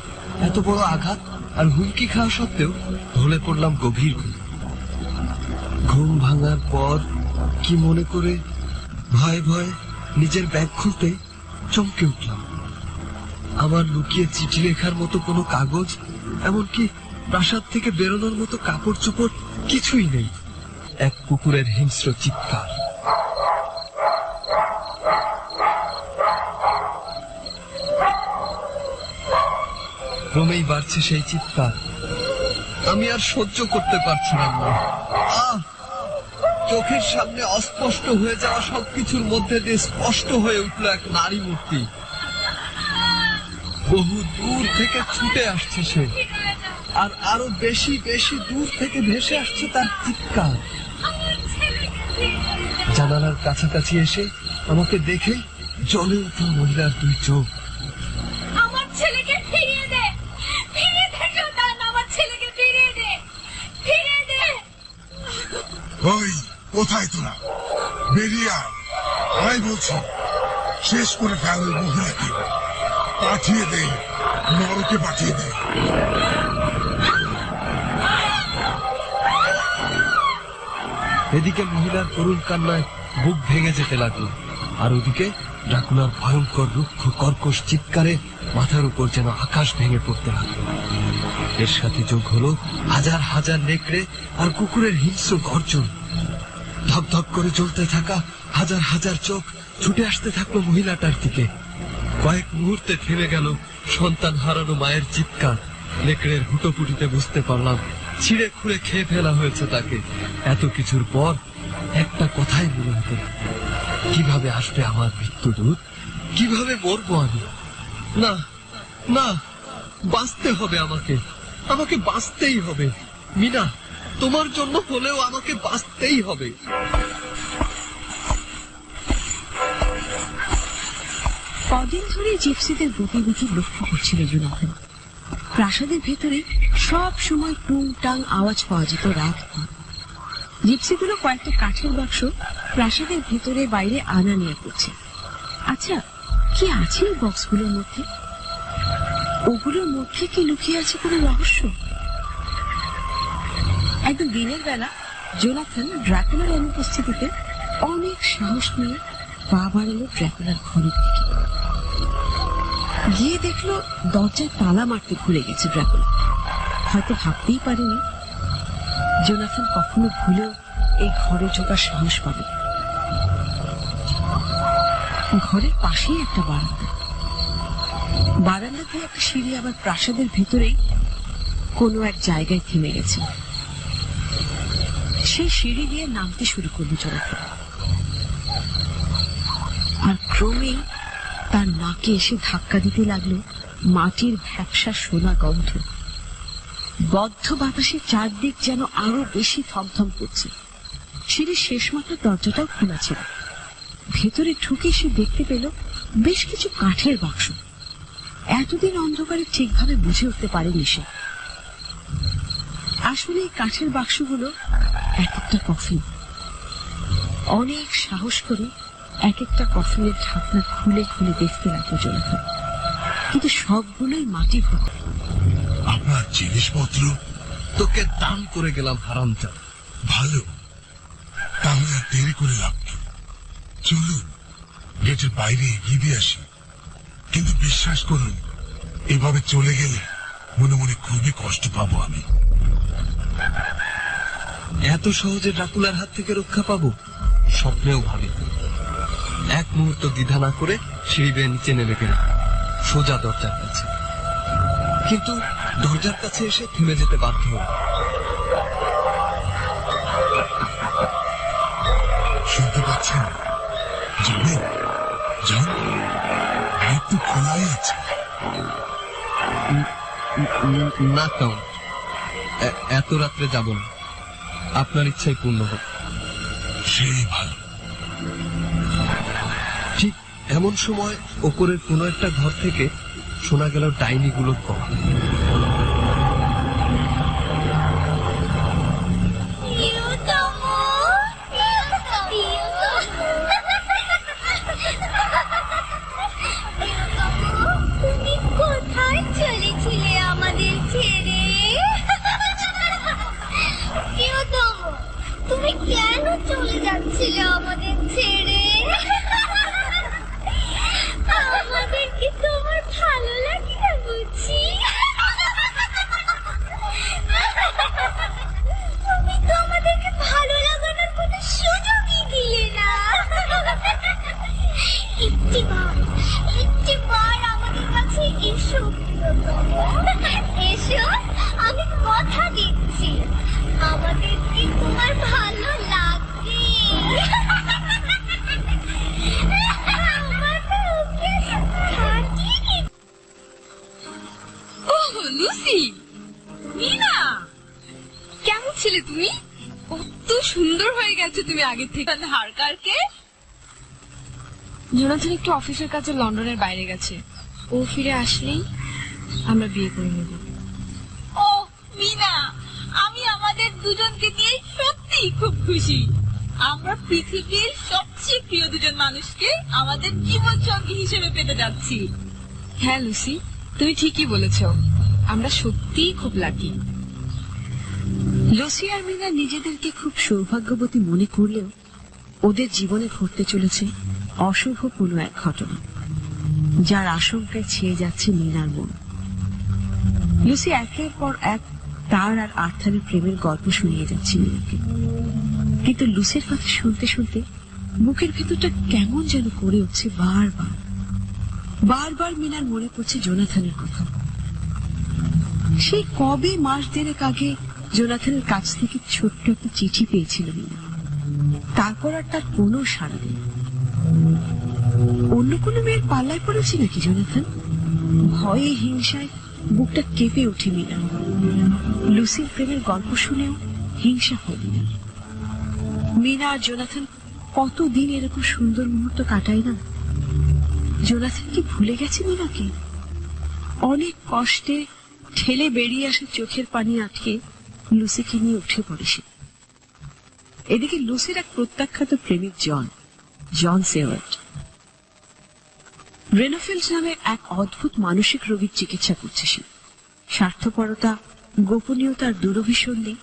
এত বড় আঘাত আর হুমকি খাওয়া সত্ত্বেও ঢলে পড়লাম গভীর ঘুম। ঘুম ভাঙার পর কি মনে করে ভয়ে ভয়ে নিজের ব্যাগ খুলতে চমকে উঠলাম। আমার লুকিয়ে চিঠি লেখার মতো কোনো কাগজ, এমনকি প্রাসাদ থেকে বেরোনোর মতো কাপড় চোপড় কিছুই নেই। এক কুকুরের হিংস্র চিৎকার। ক্রমেই বাড়ছে সেই চিৎকার। আমি আর সহ্য করতে পারছিলাম না। চোখের সামনে অস্পষ্ট হয়ে যাওয়া সবকিছুর মধ্যে দিয়ে স্পষ্ট হয়ে উঠল এক নারী মূর্তি। বহু দূর থেকে ছুটে আসছে সে, আর আরো বেশি বেশি দূর থেকে ভেসে আসছে তার চিৎকার। জানালার কাছাকাছি এসে আমাকে দেখেই জ্বলে উঠল মহিলার দুই চোখ। আমার ছেলেকে ফিরিয়ে দে, ফিরিয়ে দে শয়তান, আমার ছেলেকে ফিরিয়ে দে, ফিরিয়ে দে। ওই কোথায় তোরা? বেরিয়ে আয়, আয় বলছি। শেষ করে ফেল ওই মহিলাকে, পাঠিয়ে দে, নরকে পাঠিয়ে দে। এদিকে মহিলার করুণ কান্নায় বুক ভেঙে যেতে লাগলো, আর ওদিকে ড্রাকুলার ভয়ঙ্কর রুক্ষ কর্কশ চিৎকারে মাথার উপর যেন আকাশ ভেঙে পড়তে লাগলো। এর সাথে যোগ হলো হাজার হাজার নেকড়ে আর কুকুরের হিংস্র গর্জন। ধক করে জ্বলতে থাকা হাজার হাজার চোখ ছুটে আসতে থাকলো মহিলাটার দিকে। কয়েক মুহূর্তে থেমে গেল সন্তান হারানো মায়ের চিৎকার। নেকড়ের হুটোপুটিতে বুঝতে পারলাম ছিঁড়ে খুঁড়ে খেয়ে ফেলা হয়েছে তাকে। এত কিছুর পর একটা কথাই মনে হতো, কিভাবে আসবে আমার মৃত্যু দূত? কিভাবে মরবো আমি? না না, বাঁচতে হবে আমাকে, আমাকে বাঁচতেই হবে। মিনা, তোমার জন্য হলেও আমাকে বাঁচতেই হবে। কদিন ধরে জিপসিদের গতিবিধি লক্ষ্য করছিল জোনাথন। প্রাসাদের ভেতরে সব সময় টুংটাং আওয়াজ পাওয়া যেত রাত ভর। জিপসিগুলো কয়েকটা কাঠের বাক্স প্রাসাদের ভেতরে বাইরে আনা নিয়ে করছে। আচ্ছা, কি আছে এই বক্সগুলোর মধ্যে? ওগুলোর মধ্যে কি লুকিয়ে আছে কোনো রহস্য? একদম দিনের বেলা জোনাথন ড্রাকুলার অনুপস্থিতিতে অনেক সাহস নিয়ে পা বাড়ালো ড্রাকুলার ঘরের দিকে। গিয়ে দেখলো দরজায় তালা মারতে ভুলে গেছে ড্রাকুলা। হয়তো ভাবতেই পারেনি জোনাথন কখনো ভুলেও এই ঘরে ঢোকার সাহস পাবে। ঘরের পাশেই একটা বারান্দা, বারান্দা দিয়ে একটা সিঁড়ি আবার প্রাসাদের ভেতরেই কোনো এক জায়গায় থেমে গেছে। সেই সিঁড়ি দিয়ে নামতে শুরু করলো জোনাথন, আর ক্রমেই তার নাকে এসে ধাক্কা দিতে লাগলো মাটির ভ্যাপসা সোনা গন্ধ। বদ্ধ বাতাসে চারদিক যেন আরো বেশি থমথম করছে। সিঁড়ির শেষ মাথার দরজাটাও খোলা ছিল। ভেতরে ঢুকে সে দেখতে পেল বেশ কিছু কাঠের বাক্স। এতদিন অন্ধকারে ঠিকভাবে বুঝে উঠতে পারেনি সে। আসলে এই কাঠের বাক্সগুলো এক একটা কফিন। অনেক সাহস করে এক একটা কফিনের ঢাকনা খুলে খুলে দেখতে লাগলো জোনাথন, কিন্তু সবগুলোই মাটি ভর্তি। আপনার জিনিসপত্র তোকে দান করে গেলাম হারামজাদা। ভালো, তাহলে আর দেরি করে লাভ কি? চলুন গেটের বাইরে এগিয়ে দিয়ে আসি। কিন্তু বিশ্বাস করুন, এভাবে চলে গেলে মনে মনে খুবই কষ্ট পাবো আমি। এত সহজে ড্রাকুলার হাত থেকে রক্ষা পাবো স্বপ্নেও ভাবি। এক মুহূর্ত দ্বিধা না করে সিঁড়ি বেয়ে নিচে নেমে গেল সোজা দরজার কাছে। কিন্তু দরজার কাছে এসে থেমে যেতে বাধ্য হল। শুনতে পাচ্ছেন? যাবেন? যান, গেট তো খোলাই আছে। না কাউন্ট, এত রাত্রে যাব না। আপনার ইচ্ছাই পূর্ণ হোক। সেই ভালো। ঠিক এমন সময় ওপরের কোনো একটা ঘর থেকে শোনা গেল ডাইনিগুলোর কথা। তুমি কোথায় চলেছিলে আমাদের ছেড়ে? প্রিয়তম, তুমি কেন চলে যাচ্ছিলে আমাদের ছেড়ে? আমাদের কি তোমার ভালো লাগে না বুঝি? তুমি তো আমাদেরকে ভালো লাগানোর কোনো সুযোগই দিলে না। একটিবার আমাদের কাছে এসো প্রিয়তম, এসো। আমি কথা দিচ্ছি আমাদের কি তোমার ভালো লাগবে। ওহ লুসি, মিনা, কেমন ছিলে তুমি? কত সুন্দর হয়ে গেছে তুমি আগের থেকে। হারকারকে জোনাথন একটু অফিসের কাছে লন্ডনের বাইরে গেছে। ও ফিরে আসলেই আমরা বিয়ে করে নেব। ও মিনা, আমি আমাদের দুজনকে নিয়ে সত্যি খুব খুশি। আমরা পৃথিবীর সবচেয়ে প্রিয় দুজন মানুষকে আমাদের জীবন সঙ্গী হিসেবে পেতে যাচ্ছি। হ্যাঁ লুসি, তুমি ঠিকই বলেছ। আমরা সত্যিই খুব লাকি। লুসি আর মিনা নিজেদেরকে খুব সৌভাগ্যবতী মনে করলেও ওদের জীবনে ঘটতে চলেছে অশুভ কোনো এক ঘটনা, যার আশঙ্কায় ছেয়ে যাচ্ছে মিনার মন। লুসি একের পর এক তার আর আর্থারের প্রেমের গল্প শুনিয়ে যাচ্ছে মিনাকে, কিন্তু লুসির কথা শুনতে শুনতে বুকের ভেতরটা কেমন যেন করে উঠছে। বারবার বারবার মিনার মনে পড়ছে জোনাথনের কথা। সেই কবে মাস দেড়েক আগে জোনাথনের কাছ থেকে ছোট্ট একটা চিঠি পেয়েছিল মিনা, তারপর আর তার কোনো সাড়া নেই। অন্য কোনো মেয়ের পাল্লায় পড়েছে নাকি জোনাথন? ভয়ে হিংসায় বুকটা কেঁপে ওঠে মিনা। লুসির প্রেমের গল্প শুনেও হিংসা হয় মিনা। মিনা আর জোনাথন কতদিন এরকম সুন্দর মুহূর্ত কাটায় না। জোনাথন কি ভুলে গেছে মিনাকে? অনেক কষ্টে ঠেলে বেরিয়ে আসা চোখের পানি আটকে লুসিকে নিয়ে উঠে পড়ে সে। এদিকে লুসির এক প্রত্যাখ্যাত প্রেমিক জন সেওয়ার্ট রেনোফিল্ড নামে এক অদ্ভুত মানসিক রোগীর চিকিৎসা করছে সে। স্বার্থপরতা, গোপনীয়তার দুরভিসন্ধি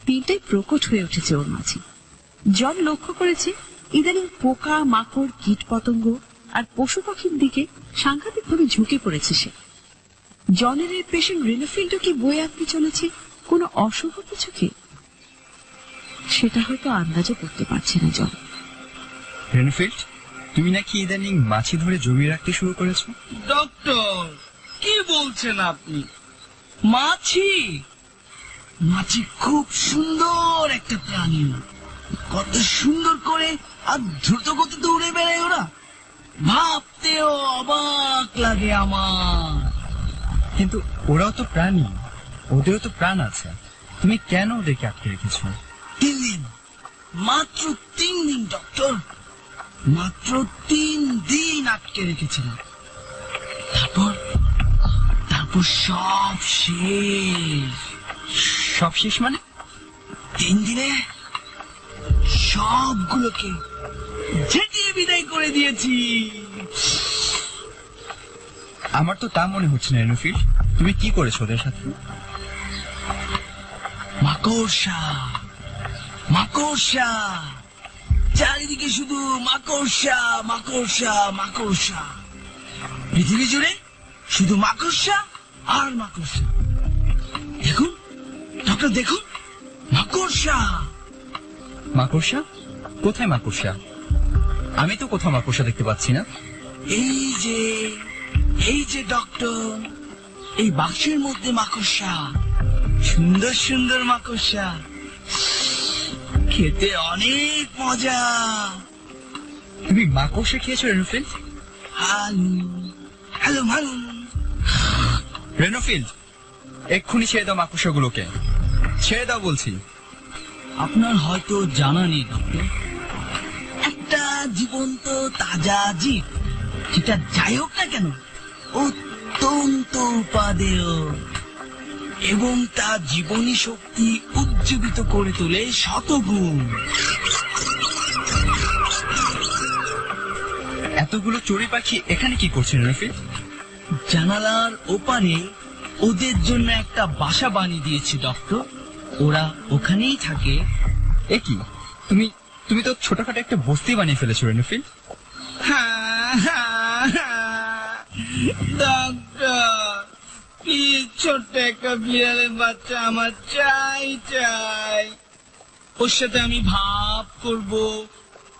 তিনটাই প্রকট হয়ে উঠেছে ওর মাঝে। জন লক্ষ্য করেছে ইদানিং পোকা, মাকড়, কীট পতঙ্গ আর পশু পাখির দিকে সাংঘাতিকভাবে ঝুঁকে পড়েছে সে। জনের এই পেশেন্ট রেনোফিল্ডও কি বই আঁকতে চলেছে কোনো অশুভ কিছু কি? সেটা হয়তো আন্দাজও করতে পারছে না জন। রেনোফিল্ড, তুমি নাকি ইদানিং মাছি ধরে জমিয়ে রাখতে শুরু করেছো? ডক্টর, কি বলছেন আপনি? মাছি? মাছি খুব সুন্দর একটা প্রাণী। কত সুন্দর করে আর দ্রুত গতিতে উড়ে বেড়ায় ওরা, ভাবতেও অবাক লাগে আমার। কিন্তু ওরাও তো প্রাণী, ওদেরও তো প্রাণ আছে। তুমি কেন ওদেরকে আটকে রেখেছো? 3 দিন, মাত্র 3 দিন ডক্টর, মাত্র 3 দিন আটকে রেখেছিলাম। তারপর সব শেষ। সব শেষ মানে? 3 দিনে সবগুলোকে ঝেঁটিয়ে বিদায় করে দিয়েছি। আমার তো তা মনে হচ্ছে না রেনোফিল্ড। তুমি কি করেছো ওদের সাথে? মাকড়সা, মাকড়সা, চারিদিকে শুধু মাকড়সা, মাকড়সা, মাকড়সা। পৃথিবী জুড়ে শুধু মাকড়সা আর মাকড়সা। দেখুন ডক্টর, দেখুন, মাকড়সা। মাকড়সা? কোথায় মাকড়সা? আমি তো কোথাও মাকড়সা দেখতে পাচ্ছি না। এই যে ডক্টর, এই বাক্সের মধ্যে মাকড়সা, সুন্দর সুন্দর মাকড়সা, খেতে অনেক মজা। তুমি মাকড়সা খেয়েছো রেনোফিল্ড? Hello hello. রেনোফিল্ড, এক্ষুনি ছেড়ে দাও মাকড়সাগুলোকে, ছেড়ে দাও বলছি। আপনার হয়তো জানা নেই ডক্টর, একটা জীবন্ত তাজা জীব, সেটা যাই হোক না কেন, অত্যন্ত উপাদেয় এবং তার জীবনী শক্তি উজ্জীবিত করে তোলে শতগুণ। এতগুলো চড়ুই পাখি এখানে কি করছে রেনোফিল্ড? জানালার ওপারে ওদের জন্য একটা বাসা বানিয়ে দিয়েছি ডক্টর, ওরা ওখানেই থাকে। এ কি, তুমি তো ছোটখাটো একটা বস্তি বানিয়ে ফেলেছো রেনোফিল্ড। ডক্টর, প্লিজ ছোট্ট একটা বিড়ালের বাচ্চা আমার চাই। ওর সাথে আমি ভাব করব,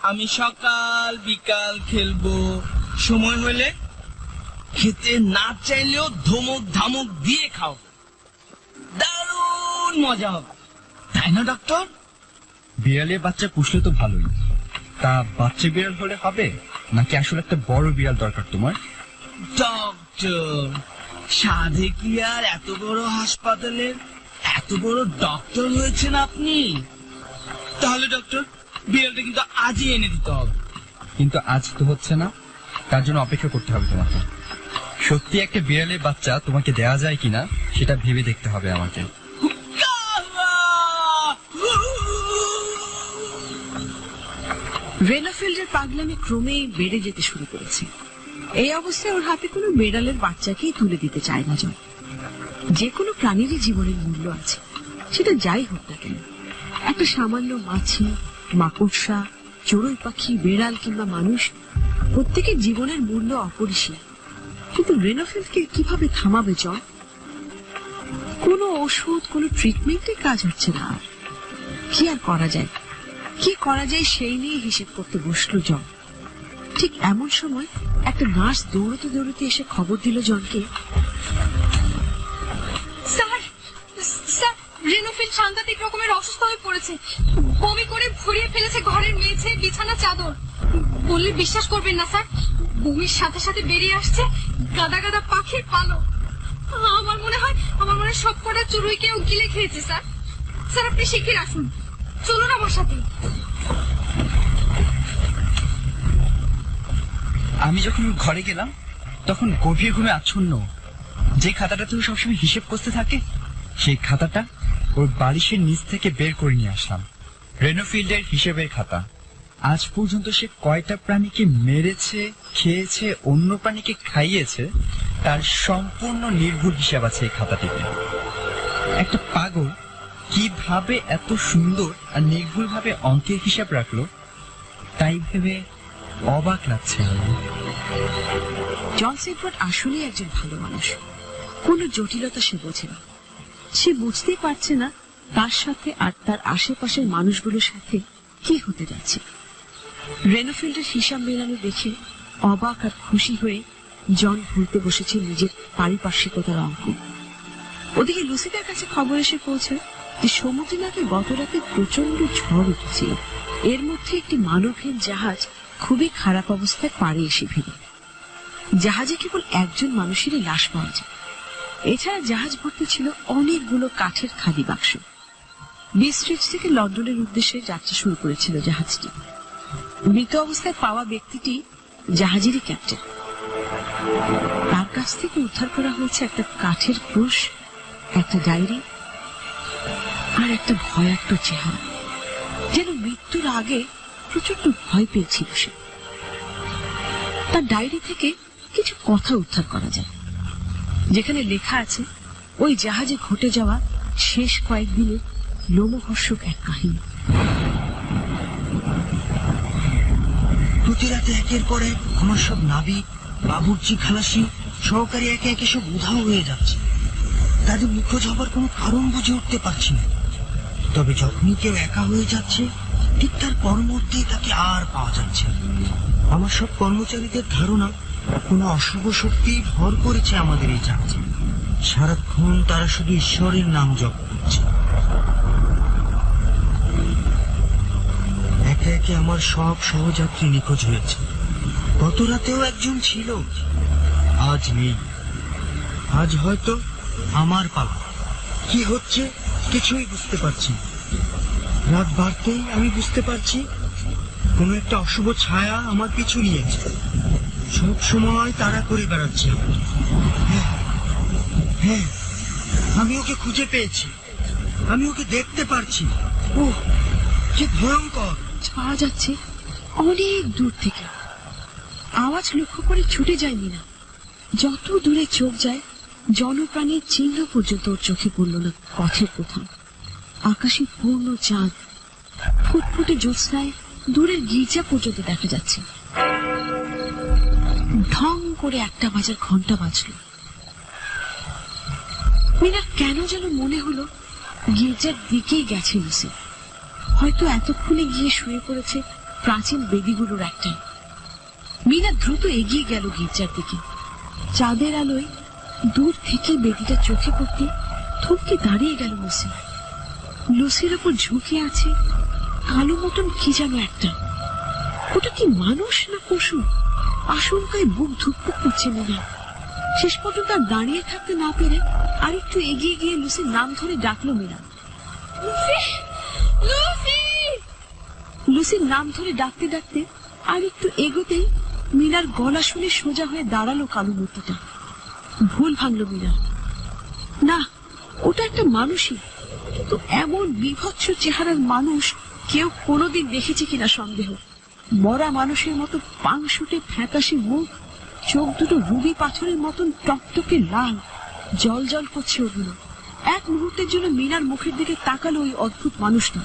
আমি সকাল বিকাল খেলবো, সময় হলে খেতে না চাইলেও ধমক ধামক দিয়ে খাও, দারুণ মজা হবে, তাই না ডক্টর? বিড়ালের বাচ্চা পুষলে তো ভালোই, তা বাচ্চা বিড়াল হলে হবে নাকি আসলে একটা বড় বিড়াল দরকার তোমার? ডক্টর, সাধে কি আর এত বড় হাসপাতালের এত বড় ডক্টর হয়েছেন আপনি? তাহলে ডক্টর, বিড়ালটা কিন্তু আজই এনে দিতে হবে। কিন্তু আজ তো হচ্ছে না, তার জন্য অপেক্ষা করতে হবে তোমাকে। সত্যি একটা বিড়ালের বাচ্চা তোমাকে দেওয়া যায় কিনা সেটা ভেবে দেখতে হবে আমাকে। রেনোফিল্ডের পাগলামি ক্রমেই বেড়ে যেতে শুরু করেছে। এই অবস্থায় ওর হাতে কোনো বেড়ালের বাচ্চাকেই তুলে দিতে চায় না জন। যে কোনো প্রাণীরই জীবনের মূল্য আছে, সেটা যাই হোক না কেন। একটা সামান্য মাছি, মাকড়সা, চড়ুই পাখি, বেড়াল কিংবা মানুষ, প্রত্যেকের জীবনের মূল্য অপরিসীম। কিন্তু রেনোফিল্ডকে কিভাবে থামাবে জন? কোনো ওষুধ, কোনো ট্রিটমেন্টে কাজ হচ্ছে না। আর কি আর করা যায়, কি করা যায় সেই নিয়ে হিসেব করতে বসলো জন। ঠিক এমন সময় একটা নার্স দৌড়তে দৌড়তে এসে খবর দিল জনকে, স্যার, রেনোফিল্ড সাংঘাতিক রকমের অসুস্থ হয়ে পড়েছে, বমি করে ভরিয়ে ফেলেছে ঘরের মেঝে, বিছানা, চাদর। বললে বিশ্বাস করবেন না স্যার, বমির সাথে সাথে বেরিয়ে আসছে গাদা গাদা পাখির পালক। আমার মনে হয় সব কটা চড়ুইকেও গিলে খেয়েছে। স্যার, আপনি শিগগির আসুন, চলুন আমার সাথে। আমি যখন ঘরে গেলাম তখন গভীর ঘুমে আচ্ছন্ন যে খাতাটা তুমি সবসময় হিসেব করতে থাকে, সেই খাতাটা ওর বালিশের নিচ থেকে বের করে নিয়ে আসলাম। রেনোফিল্ডের হিসেবের খাতা। আজ পর্যন্ত সে কয়টা প্রাণীকে মেরেছে, খেয়েছে, অন্য প্রাণীকে খাইয়েছে, তার সম্পূর্ণ নির্ভুল হিসাব আছে এই খাতাটিতে। একটা পাগল কিভাবে এত সুন্দর আর নির্ভুল ভাবে অঙ্কের হিসাব রাখলো, তাই ভেবে অবাক লাগছে। জন সেফোর্ড আসলেই একজন ভালো মানুষ। কোনো জটিলতা সে বোঝে না। সে বুঝতেই পারছে না তার সাথে আর তার আশেপাশের মানুষগুলোর সাথে কি হতে যাচ্ছে। রেনোফিল্ডের হিসাব মেলানো দেখে অবাক আর খুশি হয়ে জন ভুলতে বসেছে নিজের পারিপার্শ্বিকতার অঙ্ক। ওদিকে লুসিদের কাছে খবর এসে পৌঁছায় যে সমুদ্রে নাকি গত রাতে প্রচন্ড ঝড় উঠেছিল। এর মধ্যে একটি মানবহীন জাহাজ খুবই খারাপ অবস্থায় পাড়ে এসে ভিড়ে। জাহাজে কেবল একজন মানুষেরই লাশ পাওয়া যায়। এছাড়া জাহাজ ভর্তি ছিল অনেকগুলো কাঠের খালি বাক্স। বিস্ট্রিচ থেকে লন্ডনের উদ্দেশ্যে যাত্রা শুরু করেছিল জাহাজটি। মৃত অবস্থায় পাওয়া ব্যক্তিটি জাহাজেরই ক্যাপ্টেন। তার কাছ থেকে উদ্ধার করা হয়েছে একটা কাঠের ক্রুশ, একটা ডায়েরি আর একটা ভয়ার্ত চেহারা। যেন মৃত্যুর আগে প্রচন্ড ভয় পেয়েছিল সে। তার ডায়েরি থেকে কিছু কথা উদ্ধার করা যায়, যেখানে লেখা আছে ওই জাহাজে ঘটে যাওয়া শেষ কয়েকদিনের লোমহর্ষক এক কাহিনী। প্রতি রাতে একের পর এক আমার সব নাবিক, বাবুর্চি, খালাসি, সহকারী একে একে সব উধাও হয়ে যাচ্ছে। তাদের নিখোঁজ হবার কোনো কারণ বুঝে উঠতে পারছি না। তবে যখনই কেউ একা হয়ে যাচ্ছে, ঠিক তার পর মুহূর্তেই তাকে আর পাওয়া যাচ্ছে না। আমার সব কর্মচারীদের ধারণা কোনো অশুভ শক্তি ভর করেছে আমাদের এই জাহাজে। সারাক্ষণ তারা শুধু ঈশ্বরের নাম জপ করছে। একে একে আমার সব সহযাত্রী নিখোঁজ হয়েছে। গত রাতেও একজন ছিল, আজ নেই। আজ হয়তো আমার পালা। কি হচ্ছে কিছুই বুঝতে পারছি না। রাত বাড়তেই আমি বুঝতে পারছি কোনো একটা অশুভ ছায়া আমার পিছু নিয়েছে। সব সময় তাড়া করে বেড়াচ্ছে। হ্যাঁ, আমি ওকে খুঁজে পেয়েছি। আমি ওকে দেখতে পারছি। ও কি ভয়ঙ্কর! পাওয়া যাচ্ছে অনেক দূর থেকে। আওয়াজ লক্ষ্য করে ছুটে যায় মিনা। যত দূরে চোখ যায়, জনপ্রাণীর চিহ্ন পর্যন্ত ওর চোখে পড়ল না পথের কোথাও। আকাশে পূর্ণ চাঁদ, ফুটফুটে জ্যোৎস্নায় দূরের গির্জা পর্যন্ত দেখা যাচ্ছে। ঢং করে 1টা বাজার ঘন্টা বাজল। মিনার কেন যেন মনে হলো গির্জার দিকেই গেছে লুসি। হয়তো এতক্ষণে গিয়ে শুয়ে পড়েছে প্রাচীন বেদিগুলোর একটাই। মিনা দ্রুত এগিয়ে গেল গির্জার দিকে। চাঁদের আলোয় দূর থেকে বেদিটা চোখে পড়তে থমকে দাঁড়িয়ে গেল লুসি। লুসির ওপর ঝুঁকে আছে কালো মতন কি যেন একটা। ওটা কি মানুষ না পশু? আশঙ্কায় বুক ধুকপুক করছে মিনা। শেষ পর্যন্ত আর দাঁড়িয়ে থাকতে না পেরে আর একটু এগিয়ে গিয়ে লুসির নাম ধরে ডাকলো মিনা। লুসির নাম ধরে ডাকতে ডাকতে আর একটু এগোতেই মিনার গলা শুনে সোজা হয়ে দাঁড়ালো কালো মূর্তিটা। ভুল ভাঙলো মিনা। না, ওটা একটা মানুষই, কিন্তু এমন বিভৎস চেহারার মানুষ কেউ কোনোদিন দেখেছে কিনা সন্দেহ। মরা মানুষের মতো পাংশুটে ফ্যাকাশে মুখ, চোখ দুটো রুবি পাথরের মতন টকটকে লাল, জল জল করছে ওগুলো। এক মুহূর্তের জন্য মিনার মুখের দিকে তাকালো ওই অদ্ভুত মানুষটা।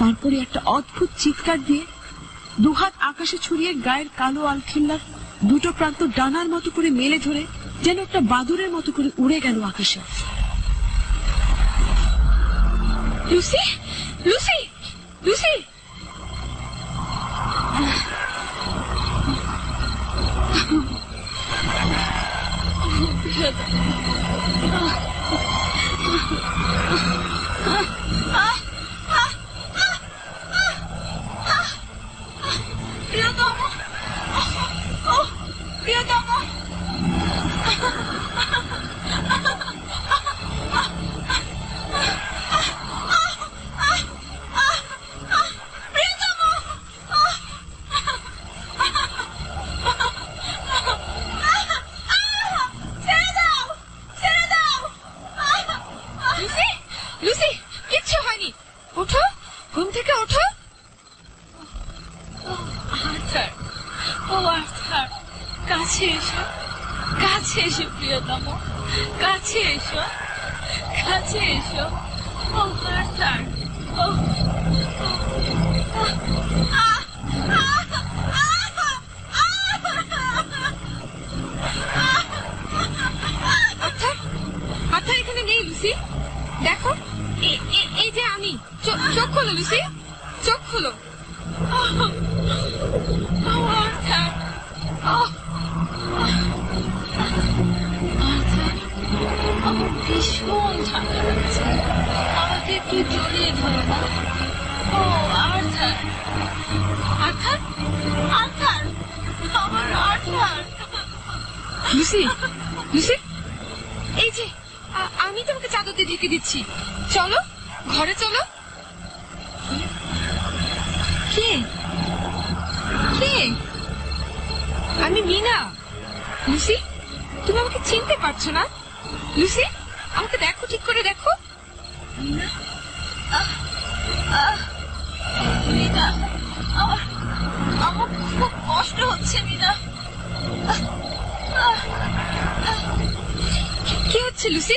তারপরে একটা অদ্ভুত চিৎকার দিয়ে দুহাত আকাশে ছড়িয়ে গায়ের কালো আলখিল্লার দুটো প্রান্ত ডানার মতো করে মেলে ধরে যেন একটা বাদুরের মতো করে উড়ে গেল আকাশে। Lucy, Lucy, Lucy! লুসি, কিচ্ছু হয়নি। ওঠো, ঘুম থেকে ওঠো। আর্থার, ও আর্থার, কাছে এসো, কাছে এসো প্রিয়তম, কাছে এসো, কাছে এসো। ও আর্থার, ও আর্থার, চোখ খোলো লুসি, চোখ খোলো। আর্থার, আমার ভীষণ ঠান্ডা লাগছে, আমাকে একটু জড়িয়ে ধরো না। ও আর্থার, আর্থার, আর্থার, আমার আর্থার। লুসি, লুসি, এই যে আমি তোমাকে চাদর দিয়ে ঢেকে দিচ্ছি, চলো ঘরে চলো। কে কে? আমি মিনা। লুসি, তুমি আমাকে চিনতে পারছো না? লুসি, আমাকে দেখো, ঠিক করে দেখো। মিনা, মিনা, আমার খুব কষ্ট হচ্ছে মিনা। কি হচ্ছে লুসি?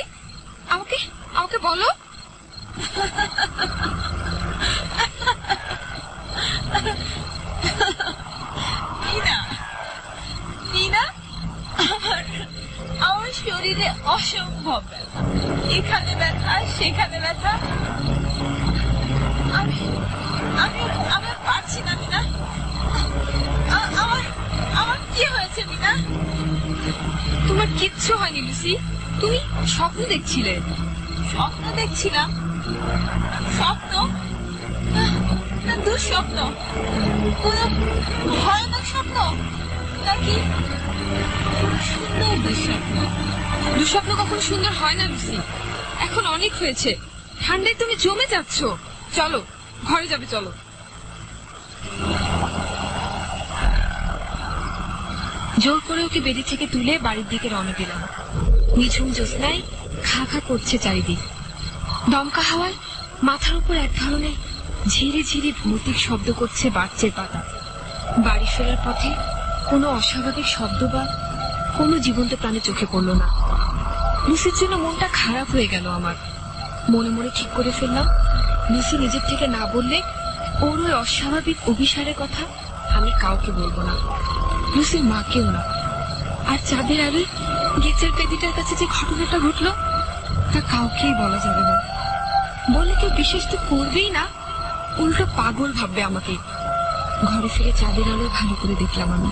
আমাকে আমাকে বলো। মিনা, মিনা, আমার শরীরে অসম্ভব ব্যথা, এখানে ব্যথা, সেখানে ব্যথা। আমি আমি আমি আর পারছি না মিনা। আমার আমার কি হয়েছে মিনা? তোমার কিচ্ছু হয়নি লুসি, তুমি স্বপ্ন দেখছিলে। স্বপ্ন দেখছিলাম? স্বপ্ন না দুঃস্বপ্ন? কোন ভয়ানক স্বপ্ন নাকি সুন্দর দুঃস্বপ্ন? দুঃস্বপ্ন কখনো সুন্দর হয় না লুসি, এখন অনেক হয়েছে, ঠান্ডায় তুমি জমে যাচ্ছ। চলো ঘরে যাবে, চলো। জোর করে ওকে বেদি থেকে তুলে বাড়ির দিকে রওনা দিলাম। নিঝুম জ্যোৎস্নায় খা খা করছে চারিদিক, দমকা হাওয়ায় মাথার উপর এক ধরনের ঝিরি ঝিরি ভৌতিক শব্দ করছে বাচ্চের পাতা। বাড়ি ফেরার পথে কোনো অস্বাভাবিক শব্দ বা কোনো জীবন্ত প্রাণী চোখে পড়ল না। লুসির জন্য মনটা খারাপ হয়ে গেল আমার। মনে মনে ঠিক করে ফেললাম, লুসি নিজের থেকে না বললে ওর ওই অস্বাভাবিক অভিসারের কথা আমি কাউকে বলবো না, লুসির মাকেও না। আর চাঁদের আলোয় গেছের পেদিটার কাছে যে ঘটনাটা ঘটলো তা কাউকেই বলা যাবে না। বললে কেউ বিশ্বাস তো করবেই না, উল্টো পাগল ভাববে আমাকে। ঘরে ফিরে চাঁদের আলোয় ভালো করে দেখলাম আমি,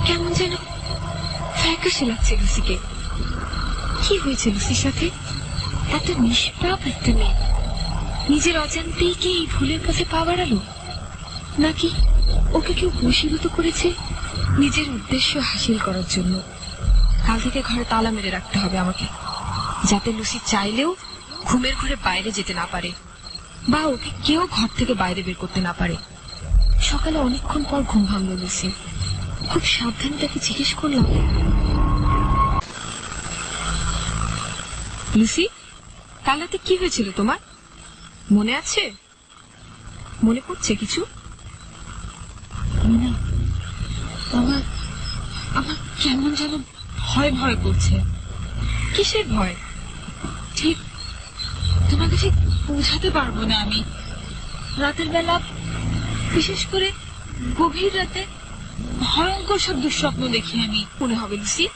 কেমন যেন ফ্যাকাশে লাগছে লুসিকে। কি হয়েছে লুসির সাথে? এত নিষ্পাপ একটা মেয়ে নিজের অজান্তেই কি এই ভুলের কাছে পা বাড়ালো, নাকি ওকে কেউ বশীভূত করেছে নিজের উদ্দেশ্য হাসিল করার জন্য? কাল থেকে ঘরে তালা মেরে রাখতে হবে আমাকে, যাতে লুসি চাইলেও ঘুমের ঘরে বাইরে যেতে না পারে, বা ওকে কেউ ঘর থেকে বাইরে বের করতে না পারে। সকালে অনেকক্ষণ পর ঘুম ভাঙলো লুসি। খুব সাবধানে তাকে জিজ্ঞেস করলাম, লুসি, কাল রাতে কি হয়েছিল তোমার? মনে আছে? মনে পড়ছে কিছু? না, আমার আমার কেমন যেন ভয় ভয় করছে। কিসের ভয়? ঠিক তোমাকে ঠিক বোঝাতে পারবো না আমি। রাতের বেলা, বিশেষ করে গভীর রাতে ভয়ঙ্কর সব দুঃস্বপ্ন দেখি আমি। মনে হবে লুসি,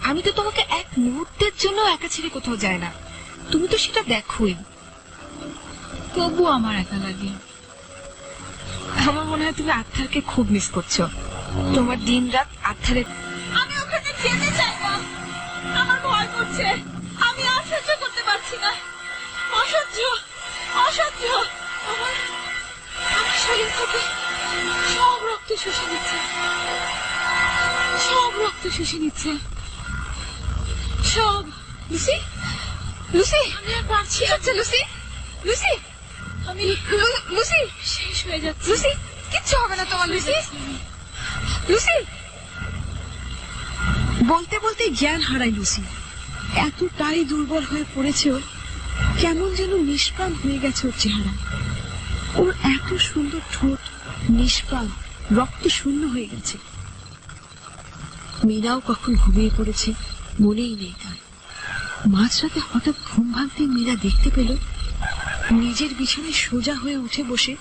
আমি তো তোমাকে এক মুহূর্তের জন্য একা ছেড়ে কোথাও যায় না, তুমি তো সেটা দেখোই। তবু আমার একা লাগে। আমার মনে হয় তুমি আর্থারকে খুব মিস করছো। তোমার দিন রাত আর্থারের। আমি ওখানে যেতে চাই না, আমার ভয় করছে, আমি আর সহ্য করতে পারছি না। অসহ্য, অসহ্য। আমার আমার শরীর থেকে সব রক্ত শুষে নিচ্ছে, সব রক্ত শুষে নিচ্ছে, সব। লুসি, লুসি, আমি আর পারছি না। লুসি, লুসি, আমি লুসি শেষ হয়ে যাচ্ছি। লুসি, কিচ্ছু হবে না তোমার লুসি। লুসি, বলতে বলতে জ্ঞান হারাই লুসি। এতটাই দুর্বল হয়ে পড়েছে ও, কেমন যেন নিষ্প্রাণ হয়ে গেছে ওর চেহারা। ওর এত সুন্দর ঠোঁট নিষ্প্রাণ, রক্ত শূন্য হয়ে গেছে। মীরাও কখন ঘুমিয়ে পড়েছে মনেই নেই তার। মাঝরাতে হঠাৎ ঘুম ভাঙতে মীরা দেখতে পেল নিজের বিছানায় সোজা হয়ে উঠে বসে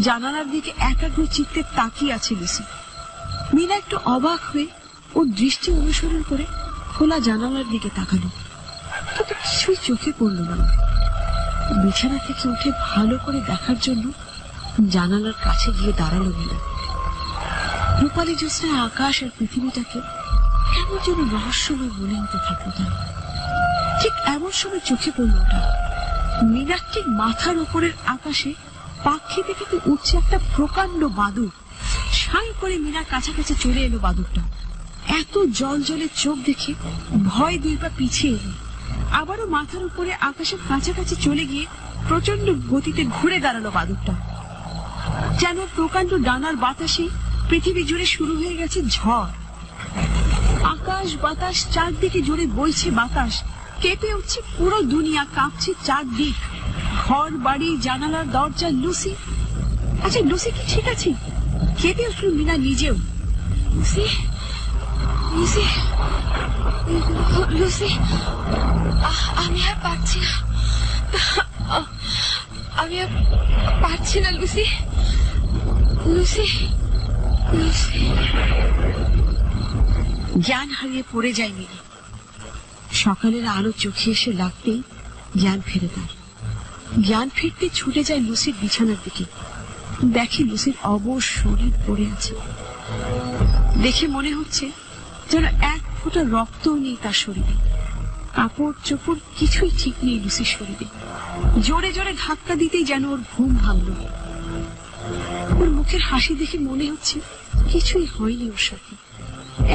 জানালার দিকে একাগ্র চিত্তে তাকিয়ে আছে লুসি। মীরা একটু অবাক হয়ে ওর দৃষ্টি অনুসরণ করে খোলা জানালার দিকে তাকালো, কিন্তু কিছুই চোখে পড়ল না। বিছানা থেকে উঠে ভালো করে দেখার জন্য জানালার কাছে গিয়ে দাঁড়ালো মীনা। রূপালী জ্যোৎস্নায় আকাশ আর পৃথিবীটাকে কেমন যেন রহস্যময় মনে হতে থাকলো তার। ঠিক এমন সময় চোখে পড়লো ওটা, মীনার ঠিক মাথার উপরের আকাশে পাক খেতে খেতে উঠছে একটা প্রকাণ্ড বাদুড়। সাই করে মীনার কাছাকাছি চলে এলো বাদুড়টা। এত জল জলে চোখ দেখে ভয় 2 পা পিছিয়ে এলো। আবারও মাথার উপরে আকাশের কাছাকাছি চলে গিয়ে প্রচন্ড গতিতে ঘুরে দাঁড়ালো বাদুড়টা। যেন প্রকাণ্ড ডানার বাতাসে পৃথিবী জুড়ে শুরু হয়ে গেছে ঝড়। আকাশ বাতাস চারদিকে জুড়ে বইছে বাতাস, কেঁপে উঠছে পুরো দুনিয়া, কাঁপছে চারদিক। ঘর বাড়ি জানালার দরজা। লুসি, আচ্ছা লুসি কি ঠিক আছে? কেঁপে উঠল মীনা নিজেও। লুসি, লুসি, লুসি, আমি আর পারছি না, আমি আর পারছি না লুসি, লুসি, লুসি। জ্ঞান হারিয়ে পড়ে যায় মীনা। সকালের আলো চোখে এসে লাগতেই জ্ঞান ফেরে তার। জ্ঞান ফিরতে ছুটে যায় লুসির বিছানার দিকে। দেখে লুসির অবশ শরীর পড়ে আছে। দেখে মনে হচ্ছে যেন 1 ফোঁটা রক্তও নেই তার শরীরে। কাপড় চোপড় কিছুই ঠিক নেই লুসির শরীরে। জোরে জোরে ধাক্কা দিতেই যেন ওর ঘুম ভাঙল। ওর মুখের হাসি দেখে মনে হচ্ছে কিছুই হয়নি ওর সাথে।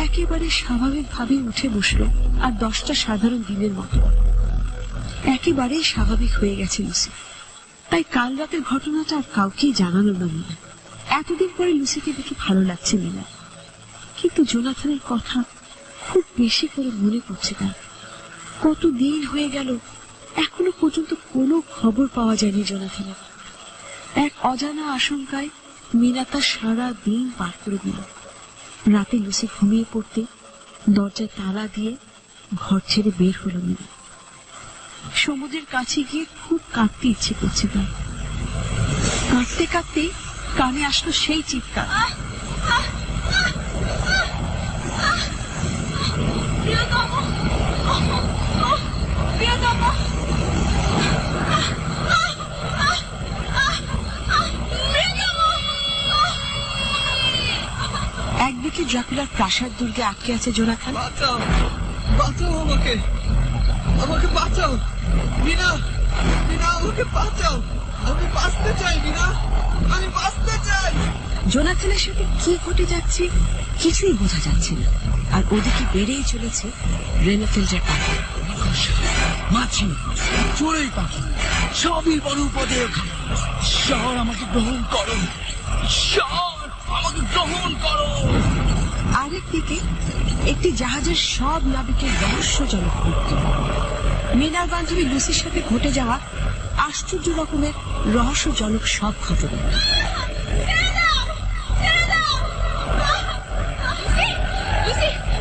একেবারে স্বাভাবিক ভাবে উঠে বসলো, আর 10টা সাধারণ দিনের মতো একেবারেই স্বাভাবিক হয়ে গেছে লুসি। তাই কাল রাতের ঘটনাটা আর কাউকেই জানালো না মীনা। এতদিন পরে লুসিকে দেখে ভালো লাগছে মীনা, কিন্তু জোনাথনের কথা খুব বেশি করে মনে পড়ছে তার। কতদিন হয়ে গেল, এখনো পর্যন্ত কোনো খবর পাওয়া যায়নি জোনাথনের। এক অজানা আশঙ্কায় মীনা তার সারা দিন পার করে দিল। রাতে লুসি ঘুমিয়ে পড়তে দরজায় তালা দিয়ে ঘর ছেড়ে বের হলো মীনা। সমুদ্রের কাছে গিয়ে খুব কাঁদতে ইচ্ছে করছে তার। কাঁদতে কাঁদতে কানে আসলো সেই চিৎকার। একদিকে ড্রাকুলার প্রাসাদ দুর্গে আটকে আছে জোনাথন। বাঁচাও, বাঁচাও আমাকে, আমাকে বাঁচাও মিনা, মিনা আমাকে বাঁচাও, আমি বাঁচতে চাই মিনা, আমি বাঁচতে চাই। জোনাথনের সাথে কি ঘটে যাচ্ছে কিছুই বোঝা যাচ্ছে না। আর ওদিকে বেড়েই চলেছে রেনোফিল্ডের পাখি। মাছি, চড়ুই পাখি, সবই বড় উপদে। শহর আমাকে গ্রহণ করো, শহর আমাকে গ্রহণ করো। আরেকদিকে একটি জাহাজের সব নাবিকের রহস্যজনক মৃত্যু। মীনার বান্ধবী লুসির সাথে ঘটে যাওয়া আশ্চর্য রকমের রহস্যজনক সব ঘটনা।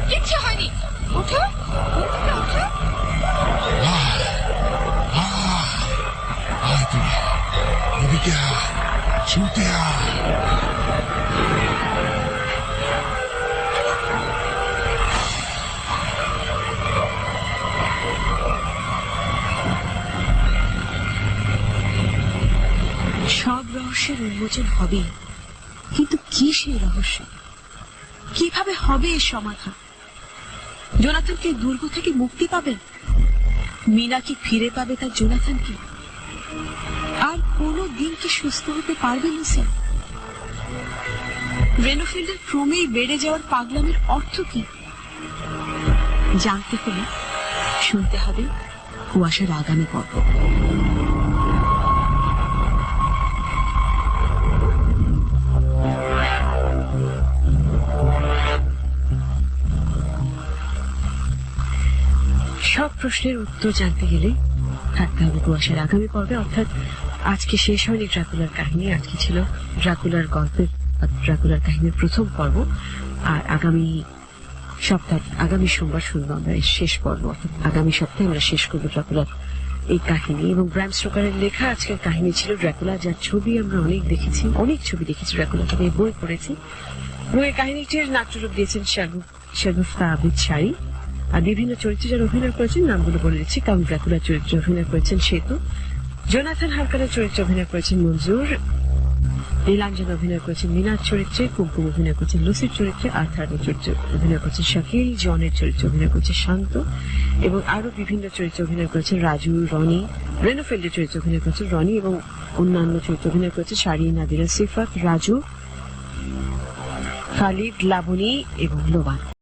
কিচ্ছু হয়নি, ওঠো, ওঠো। আয় তুমি, এদিকে আয়, ছুটে আয়। সব রহস্যের উন্মোচন হবে, কিন্তু কি সেই রহস্য? কিভাবে হবে এর সমাধান? জোনাথন কি দুর্গ থেকে মুক্তি পাবেন? মীনা কি ফিরে পাবে তার জোনাথনকে? আর কোনো দিন কি সুস্থ হতে পারবে লুসি? রেনোফিল্ডের ক্রমেই বেড়ে যাওয়ার পাগলামের অর্থ কি? জানতে হলে শুনতে হবে কুয়াশার আগামী পর্ব। সব প্রশ্নের উত্তর জানতে গেলে থাকতে হবে কুয়াশার আগামী পর্বে। অর্থাৎ আজকে শেষ হয়নি ড্রাকুলার কাহিনী, আজকে ছিল ড্রাকুলার গল্পের, ড্রাকুলার কাহিনীর প্রথম পর্ব। আর আগামী সোমবার শুনবো আমরা এর শেষ পর্ব। অর্থাৎ আগামী সপ্তাহে আমরা শেষ করবো ড্রাকুলার এই কাহিনী। এবং ব্রাম স্টোকারের লেখা আজকের কাহিনী ছিল ড্রাকুলা, যার ছবি আমরা অনেক দেখেছি, অনেক ছবি দেখেছি ড্রাকুলাকে নিয়ে, বই পড়েছি। এবং এই কাহিনীটির নাট্যরূপ দিয়েছেন শাগুফতা আবিদ শাড়ি। আর বিভিন্ন চরিত্রে যারা অভিনয় করেছেন নামগুলো বলে দিচ্ছি। কারণ ড্রাকুলার চরিত্রে অভিনয় করেছেন সেতু, জোনাথন হারকারের চরিত্রে অভিনয় করেছেন মঞ্জুর, নীলাঞ্জন অভিনয় করেছেন মিনার চরিত্রে, কুমকুম অভিনয় করেছেন লুসির চরিত্রে, আর্থারের চরিত্রে অভিনয় করেছেন শাকিল, জনের চরিত্রে অভিনয় করেছে শান্ত এবং আরো বিভিন্ন চরিত্রে অভিনয় করেছেন রাজু, রনি, রেনোফিল্ডের চরিত্রে অভিনয় করেছেন রনি এবং অন্যান্য চরিত্রে অভিনয় করেছে শারি, নাদিরা, সিফাত, রাজু, খালিদ, লাবণী এবং লোবান।